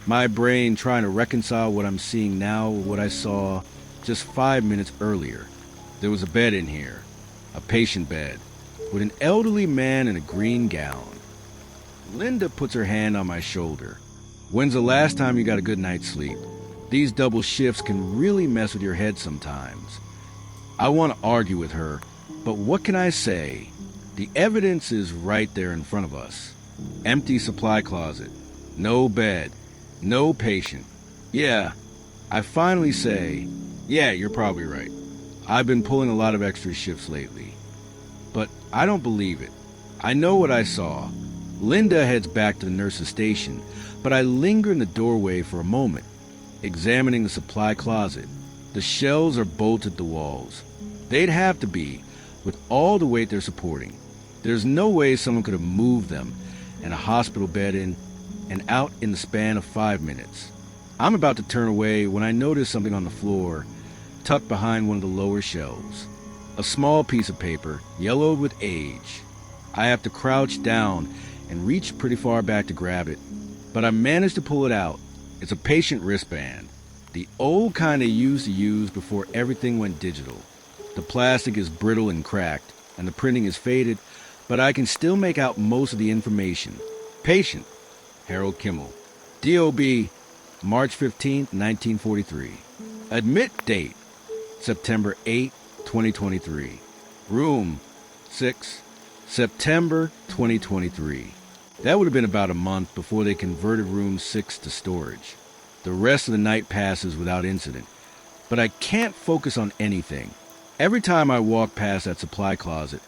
my brain trying to reconcile what I'm seeing now with what I saw just 5 minutes earlier. There was a bed in here, a patient bed, with an elderly man in a green gown. Linda puts her hand on my shoulder. "When's the last time you got a good night's sleep? These double shifts can really mess with your head sometimes." I want to argue with her, but what can I say? The evidence is right there in front of us. Empty supply closet, no bed, no patient. Yeah, I finally say, "Yeah, you're probably right. I've been pulling a lot of extra shifts lately." But I don't believe it. I know what I saw. Linda heads back to the nurse's station, but I linger in the doorway for a moment, examining the supply closet. The shelves are bolted to the walls. They'd have to be, with all the weight they're supporting. There's no way someone could have moved them and a hospital bed in and out in the span of 5 minutes. I'm about to turn away when I notice something on the floor, tucked behind one of the lower shelves. A small piece of paper, yellowed with age. I have to crouch down and reach pretty far back to grab it, but I manage to pull it out. It's a patient wristband, the old kind I used to use before everything went digital. The plastic is brittle and cracked, and the printing is faded, but I can still make out most of the information. Patient, Harold Kimmel. DOB, March 15, 1943. Admit date, September 8, 2023. Room 6, September 2023. That would have been about a month before they converted room 6 to storage. The rest of the night passes without incident, but I can't focus on anything. Every time I walk past that supply closet,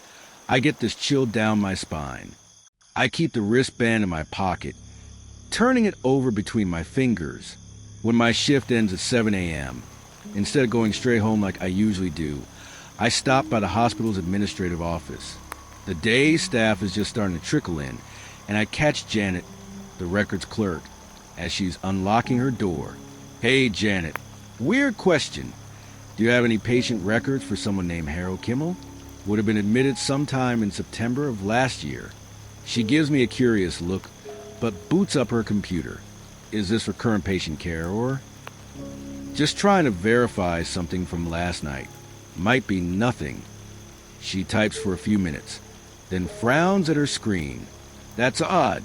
I get this chill down my spine. I keep the wristband in my pocket, turning it over between my fingers. When my shift ends at 7 a.m., instead of going straight home like I usually do, I stop by the hospital's administrative office. The day staff is just starting to trickle in, and I catch Janet, the records clerk, as she's unlocking her door. "Hey, Janet. Weird question. Do you have any patient records for someone named Harold Kimmel? Would have been admitted sometime in September of last year. She gives me a curious look, but boots up her computer. Is this for current patient care or just trying to verify something from last night? Might be nothing. She types for a few minutes, then frowns at her screen. That's odd.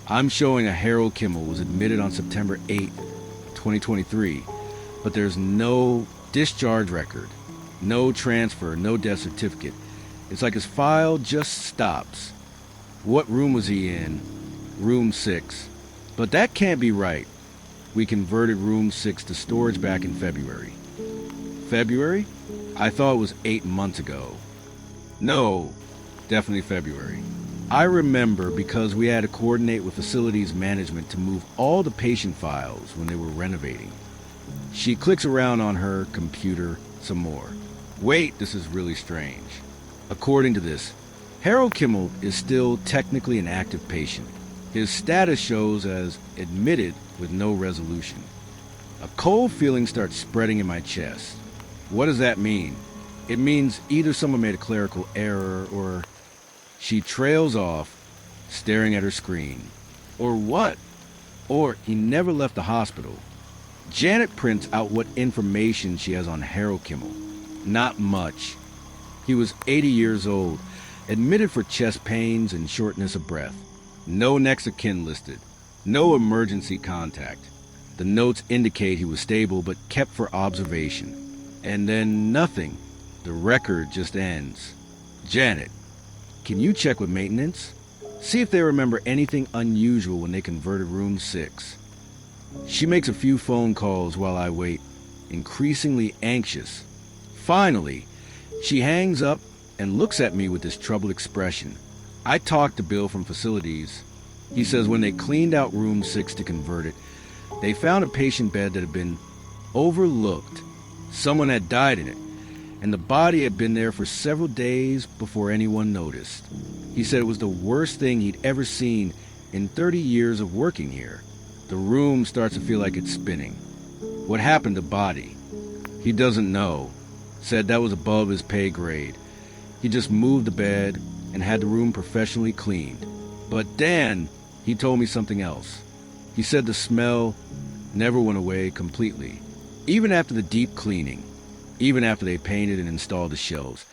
I'm showing a Harold Kimmel was admitted on September 8th, 2023, but there's no discharge record, no transfer, no death certificate. It's like his file just stops. What room was he in? Room 6. But that can't be right. We converted room 6 to storage back in February. February? I thought it was 8 months ago. No, definitely February. I remember because we had to coordinate with facilities management to move all the patient files when they were renovating. She clicks around on her computer some more. Wait, this is really strange. According to this, Harold Kimmel is still technically an active patient. His status shows as admitted with no resolution. A cold feeling starts spreading in my chest. What does that mean? It means either someone made a clerical error or she trails off, staring at her screen. Or what? Or he never left the hospital. Janet prints out what information she has on Harold Kimmel. Not much. He was 80 years old, admitted for chest pains and shortness of breath. No next of kin listed. No emergency contact. The notes indicate he was stable but kept for observation. And then nothing. The record just ends. Janet, can you check with maintenance? See if they remember anything unusual when they converted room 6. She makes a few phone calls while I wait, increasingly anxious. Finally, she hangs up and looks at me with this troubled expression. I talked to Bill from facilities. He says when they cleaned out room 6 to convert it, they found a patient bed that had been overlooked. Someone had died in it, and the body had been there for several days before anyone noticed. He said it was the worst thing he'd ever seen in 30 years of working here. The room starts to feel like it's spinning. What happened to body? He doesn't know. Said that was above his pay grade. He just moved the bed and had the room professionally cleaned. But then he told me something else. He said the smell never went away completely. Even after the deep cleaning, even after they painted and installed the shelves,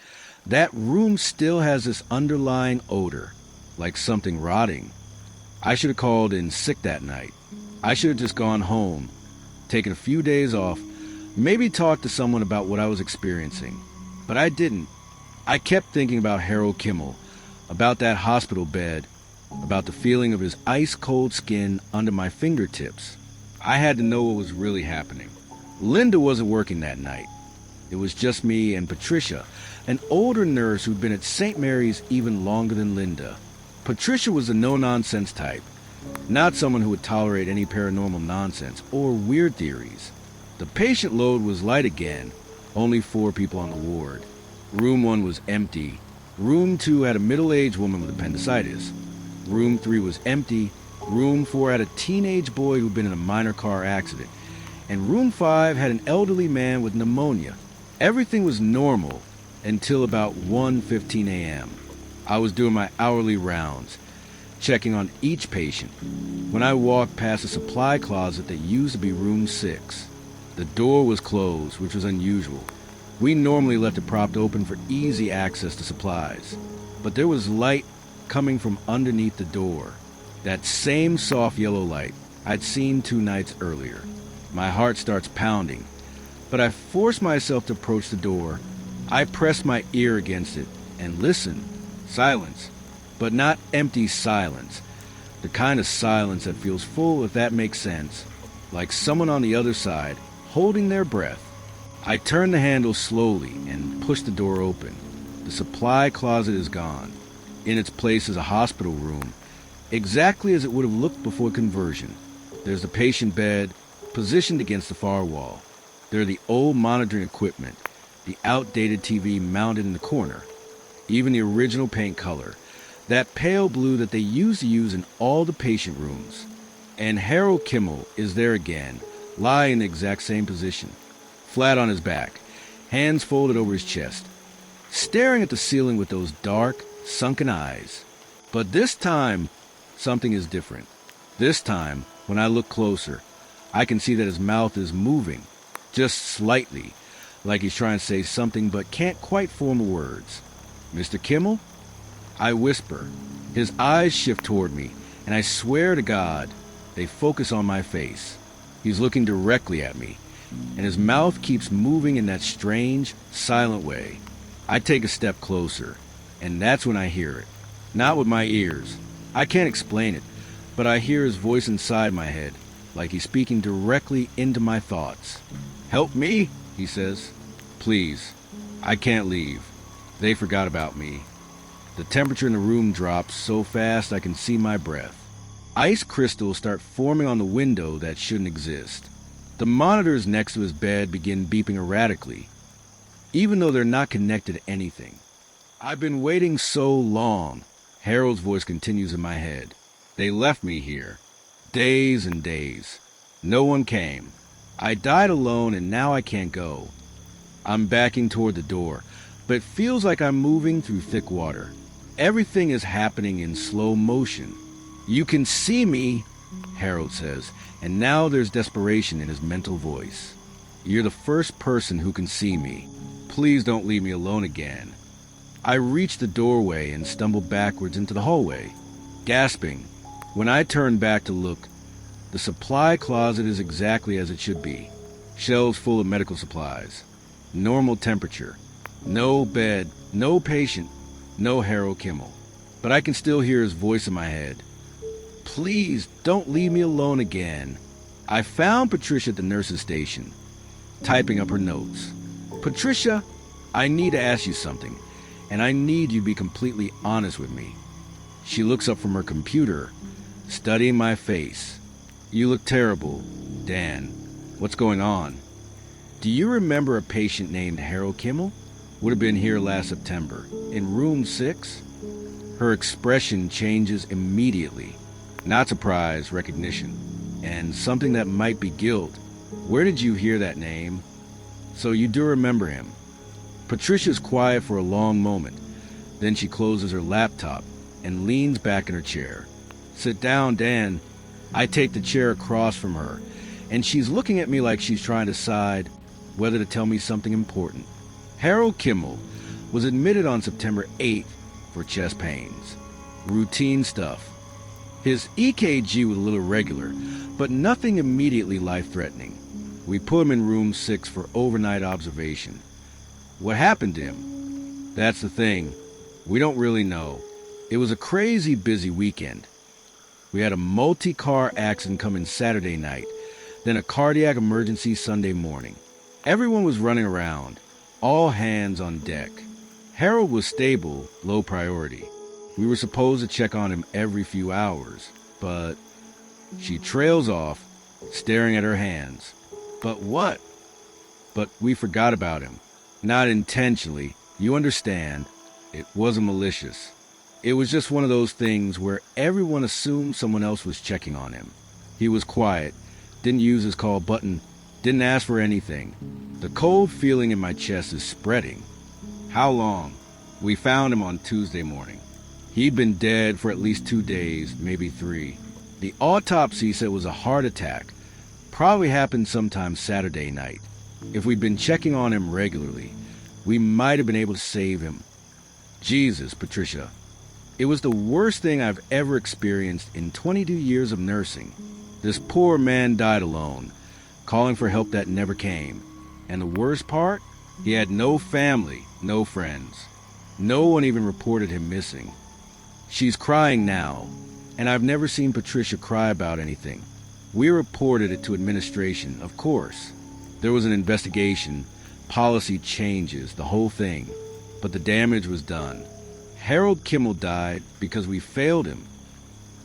that room still has this underlying odor, like something rotting. I should have called in sick that night. I should have just gone home, taken a few days off, maybe talked to someone about what I was experiencing. But I didn't. I kept thinking about Harold Kimmel, about that hospital bed, about the feeling of his ice-cold skin under my fingertips. I had to know what was really happening. Linda wasn't working that night. It was just me and Patricia, an older nurse who'd been at St. Mary's even longer than Linda. Patricia was the no-nonsense type, not someone who would tolerate any paranormal nonsense or weird theories. The patient load was light again, only 4 people on the ward. Room 1 was empty. Room 2 had a middle-aged woman with appendicitis. Room 3 was empty. Room 4 had a teenage boy who'd been in a minor car accident. And room 5 had an elderly man with pneumonia. Everything was normal until about 1:15 a.m. I was doing my hourly rounds, checking on each patient, when I walked past a supply closet that used to be room 6. The door was closed, which was unusual. We normally left it propped open for easy access to supplies. But there was light coming from underneath the door. That same soft yellow light I'd seen 2 nights earlier. My heart starts pounding, but I force myself to approach the door. I press my ear against it and listen. Silence, but not empty silence. The kind of silence that feels full, if that makes sense, like someone on the other side, holding their breath. I turn the handle slowly and push the door open. The supply closet is gone. In its place is a hospital room, exactly as it would have looked before conversion. There's the patient bed, positioned against the far wall. There are the old monitoring equipment, the outdated TV mounted in the corner, even the original paint color, that pale blue that they used to use in all the patient rooms. And Harold Kimmel is there again, lying in the exact same position, flat on his back, hands folded over his chest, staring at the ceiling with those dark, sunken eyes. But this time, something is different. This time, when I look closer, I can see that his mouth is moving, just slightly, like he's trying to say something but can't quite form the words. "Mr. Kimmel?" I whisper. His eyes shift toward me, and I swear to God, they focus on my face. He's looking directly at me, and his mouth keeps moving in that strange, silent way. I take a step closer, and that's when I hear it. Not with my ears. I can't explain it, but I hear his voice inside my head, like he's speaking directly into my thoughts. "Help me," he says. "Please, I can't leave. They forgot about me." The temperature in the room drops so fast I can see my breath. Ice crystals start forming on the window that shouldn't exist. The monitors next to his bed begin beeping erratically, even though they're not connected to anything. "I've been waiting so long," Harold's voice continues in my head. "They left me here. Days and days. No one came. I died alone and now I can't go." I'm backing toward the door, but it feels like I'm moving through thick water. Everything is happening in slow motion. "You can see me," Harold says, and now there's desperation in his mental voice. "You're the first person who can see me. Please don't leave me alone again." I reach the doorway and stumble backwards into the hallway, gasping. When I turn back to look, the supply closet is exactly as it should be. Shelves full of medical supplies. Normal temperature. No bed, no patient, no Harold Kimmel. But I can still hear his voice in my head. "Please, don't leave me alone again." I found Patricia at the nurse's station, typing up her notes. "Patricia, I need to ask you something, and I need you to be completely honest with me." She looks up from her computer, studying my face. "You look terrible, Dan. What's going on?" "Do you remember a patient named Harold Kimmel? Would have been here last September, in room 6? Her expression changes immediately. Not surprise, recognition, and something that might be guilt. "Where did you hear that name? So you do remember him." Patricia's quiet for a long moment. Then she closes her laptop and leans back in her chair. "Sit down, Dan." I take the chair across from her, and she's looking at me like she's trying to decide whether to tell me something important. Harold Kimmel was admitted on September 8th for chest pains. Routine stuff. His EKG was a little irregular, but nothing immediately life-threatening. We put him in room 6 for overnight observation. What happened to him? That's the thing. We don't really know. It was a crazy busy weekend. We had a multi-car accident come in Saturday night, then a cardiac emergency Sunday morning. Everyone was running around, all hands on deck. Harold was stable, low priority. We were supposed to check on him every few hours, but... She trails off, staring at her hands. "But what?" "But we forgot about him. Not intentionally. You understand. It wasn't malicious. It was just one of those things where everyone assumed someone else was checking on him. He was quiet, didn't use his call button, didn't ask for anything. The cold feeling in my chest is spreading. How long? We found him on Tuesday morning. He'd been dead for at least 2 days, maybe 3. The autopsy said it was a heart attack. Probably happened sometime Saturday night. If we'd been checking on him regularly, we might have been able to save him." Jesus, Patricia. It was the worst thing I've ever experienced in 22 years of nursing. This poor man died alone, calling for help that never came. And the worst part? He had no family, no friends. No one even reported him missing. She's crying now, and I've never seen Patricia cry about anything. We reported it to administration, of course. There was an investigation, policy changes, the whole thing. But the damage was done. Harold Kimmel died because we failed him.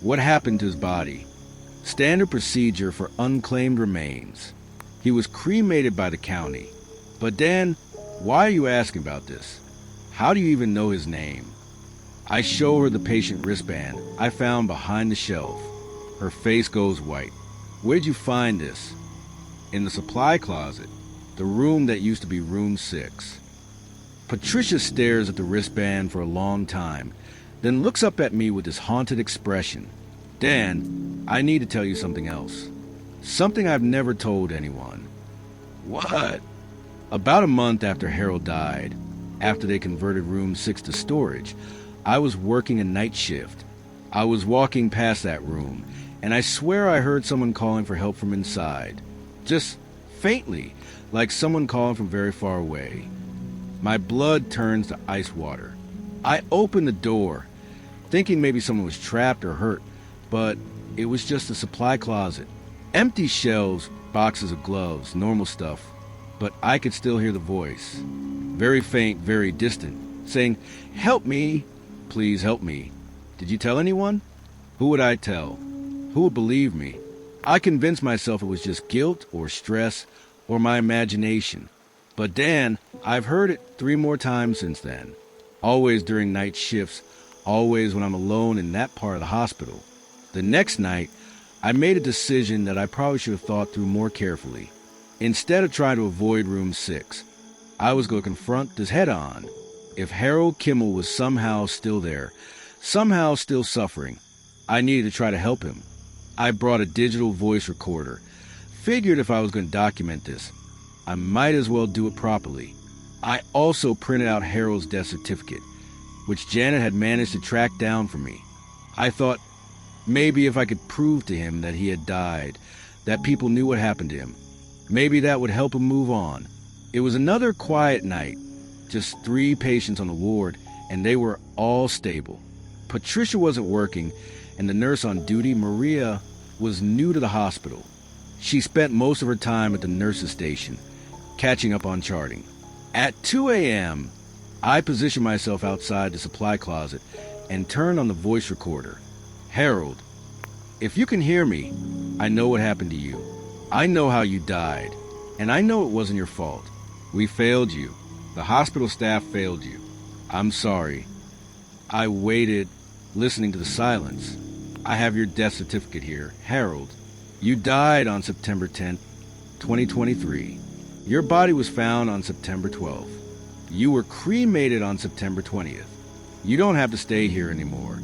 What happened to his body? Standard procedure for unclaimed remains. He was cremated by the county. But Dan, why are you asking about this? How do you even know his name? I show her the patient wristband I found behind the shelf. Her face goes white. Where'd you find this? In the supply closet. the room that used to be room 6. Patricia stares at the wristband for a long time, then looks up at me with this haunted expression. Dan, I need to tell you something else. Something I've never told anyone. What? About a month after Harold died, after they converted room 6 to storage, I was working a night shift. I was walking past that room, and I swear I heard someone calling for help from inside. Just faintly, like someone calling from very far away. My blood turns to ice water. I opened the door, thinking maybe someone was trapped or hurt, but it was just a supply closet. Empty shelves, boxes of gloves, normal stuff, but I could still hear the voice. Very faint, very distant, saying, "Help me! Please help me." Did you tell anyone? Who would I tell? Who would believe me? I convinced myself it was just guilt or stress or my imagination. But Dan, I've heard it 3 more times since then. Always during night shifts, always when I'm alone in that part of the hospital. The next night, I made a decision that I probably should have thought through more carefully. Instead of trying to avoid room 6, I was going to confront this head on. If Harold Kimmel was somehow still there, somehow still suffering, I needed to try to help him. I brought a digital voice recorder. Figured if I was going to document this, I might as well do it properly. I also printed out Harold's death certificate, which Janet had managed to track down for me. I thought maybe if I could prove to him that he had died, that people knew what happened to him, maybe that would help him move on. It was another quiet night, just 3 patients on the ward, and they were all stable. Patricia wasn't working, and the nurse on duty, Maria, was new to the hospital. She spent most of her time at the nurse's station, catching up on charting. At 2 a.m., I positioned myself outside the supply closet and turned on the voice recorder. "Harold, if you can hear me, I know what happened to you. I know how you died, and I know it wasn't your fault. We failed you. The hospital staff failed you. I'm sorry." I waited, listening to the silence. "I have your death certificate here. Harold, you died on September 10th, 2023. Your body was found on September 12th. You were cremated on September 20th. You don't have to stay here anymore."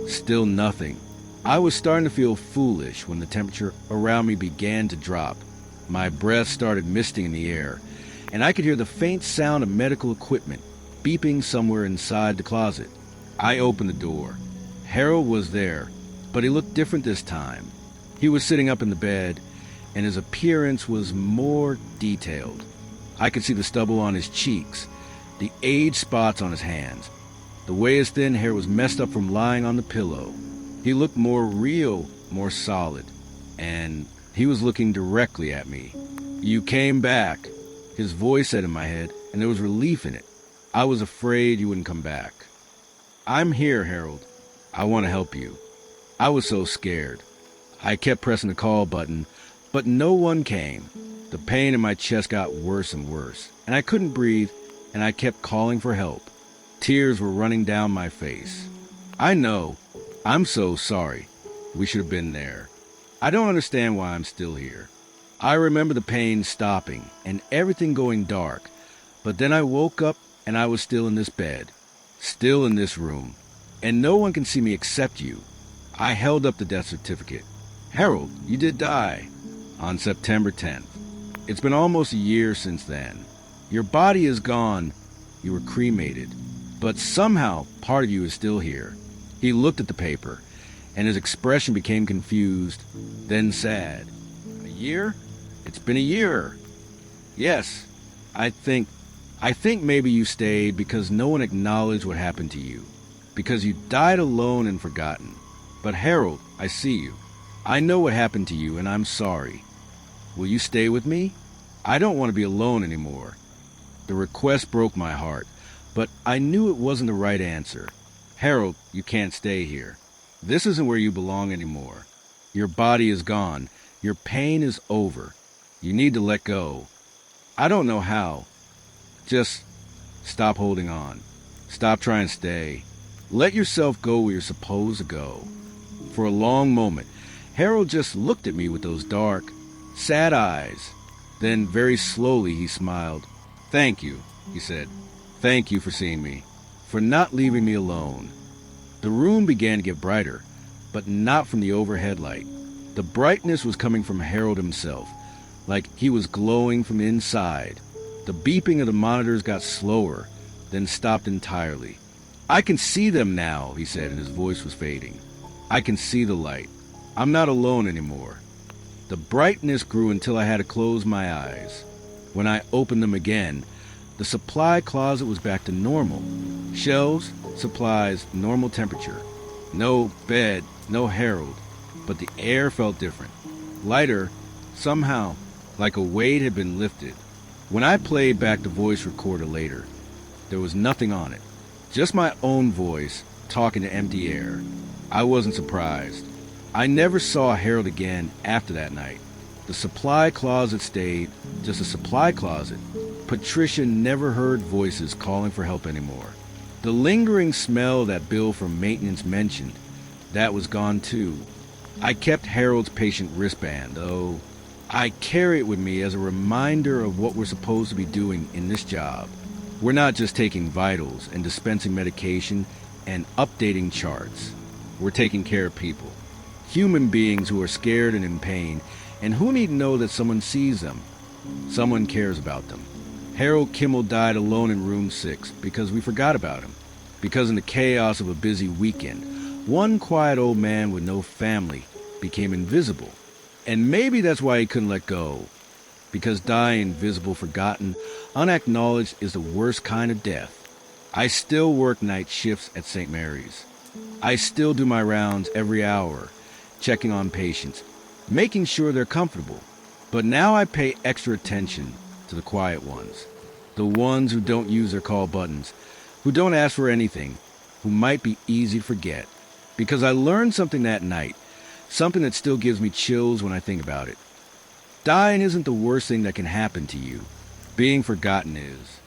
Still nothing. I was starting to feel foolish when the temperature around me began to drop. My breath started misting in the air, and I could hear the faint sound of medical equipment beeping somewhere inside the closet. I opened the door. Harold was there, but he looked different this time. He was sitting up in the bed, and his appearance was more detailed. I could see the stubble on his cheeks, the age spots on his hands, the way his thin hair was messed up from lying on the pillow. He looked more real, more solid, and he was looking directly at me. "You came back," his voice said in my head, and there was relief in it. "I was afraid you wouldn't come back." "I'm here, Harold. I want to help you." I was so scared. I kept pressing the call button, but no one came. The pain in my chest got worse and worse, and I couldn't breathe, and I kept calling for help. Tears were running down my face. "I know. I'm so sorry. We should have been there. I don't understand why I'm still here." I remember the pain stopping and everything going dark, but then I woke up and I was still in this bed, still in this room, and no one can see me except you. I held up the death certificate. "Harold, you did die on September 10th. It's been almost a year since then. Your body is gone. You were cremated, but somehow part of you is still here." He looked at the paper, and his expression became confused, then sad. "A year? It's been a year." "Yes, I think maybe you stayed because no one acknowledged what happened to you, because you died alone and forgotten. But Harold, I see you. I know what happened to you, and I'm sorry. Will you stay with me? I don't want to be alone anymore." The request broke my heart, but I knew it wasn't the right answer. "Harold, you can't stay here. This isn't where you belong anymore. Your body is gone. Your pain is over. You need to let go. I don't know how. Just stop holding on. Stop trying to stay. Let yourself go where you're supposed to go." For a long moment, Harold just looked at me with those dark, sad eyes. Then, very slowly, he smiled. "Thank you," he said. "Thank you for seeing me, for not leaving me alone." The room began to get brighter, but not from the overhead light. The brightness was coming from Harold himself, like he was glowing from inside. The beeping of the monitors got slower, then stopped entirely. "I can see them now," he said, and his voice was fading. "I can see the light. I'm not alone anymore." The brightness grew until I had to close my eyes. When I opened them again, the supply closet was back to normal. Shelves, supplies, normal temperature. No bed, no Harold, but the air felt different. Lighter, somehow, like a weight had been lifted. When I played back the voice recorder later, there was nothing on it. Just my own voice talking to empty air. I wasn't surprised. I never saw Harold again after that night. The supply closet stayed just a supply closet. Patricia never heard voices calling for help anymore. The lingering smell that Bill from maintenance mentioned, that was gone too. I kept Harold's patient wristband, though. I carry it with me as a reminder of what we're supposed to be doing in this job. We're not just taking vitals and dispensing medication and updating charts. We're taking care of people. Human beings who are scared and in pain, and who need to know that someone sees them. Someone cares about them. Harold Kimmel died alone in room 6 because we forgot about him. Because in the chaos of a busy weekend, one quiet old man with no family became invisible. And maybe that's why he couldn't let go. Because dying invisible, forgotten, unacknowledged is the worst kind of death. I still work night shifts at St. Mary's. I still do my rounds every hour, checking on patients, making sure they're comfortable. But now I pay extra attention to the quiet ones. The ones who don't use their call buttons, who don't ask for anything, who might be easy to forget. Because I learned something that night, something that still gives me chills when I think about it. Dying isn't the worst thing that can happen to you. Being forgotten is.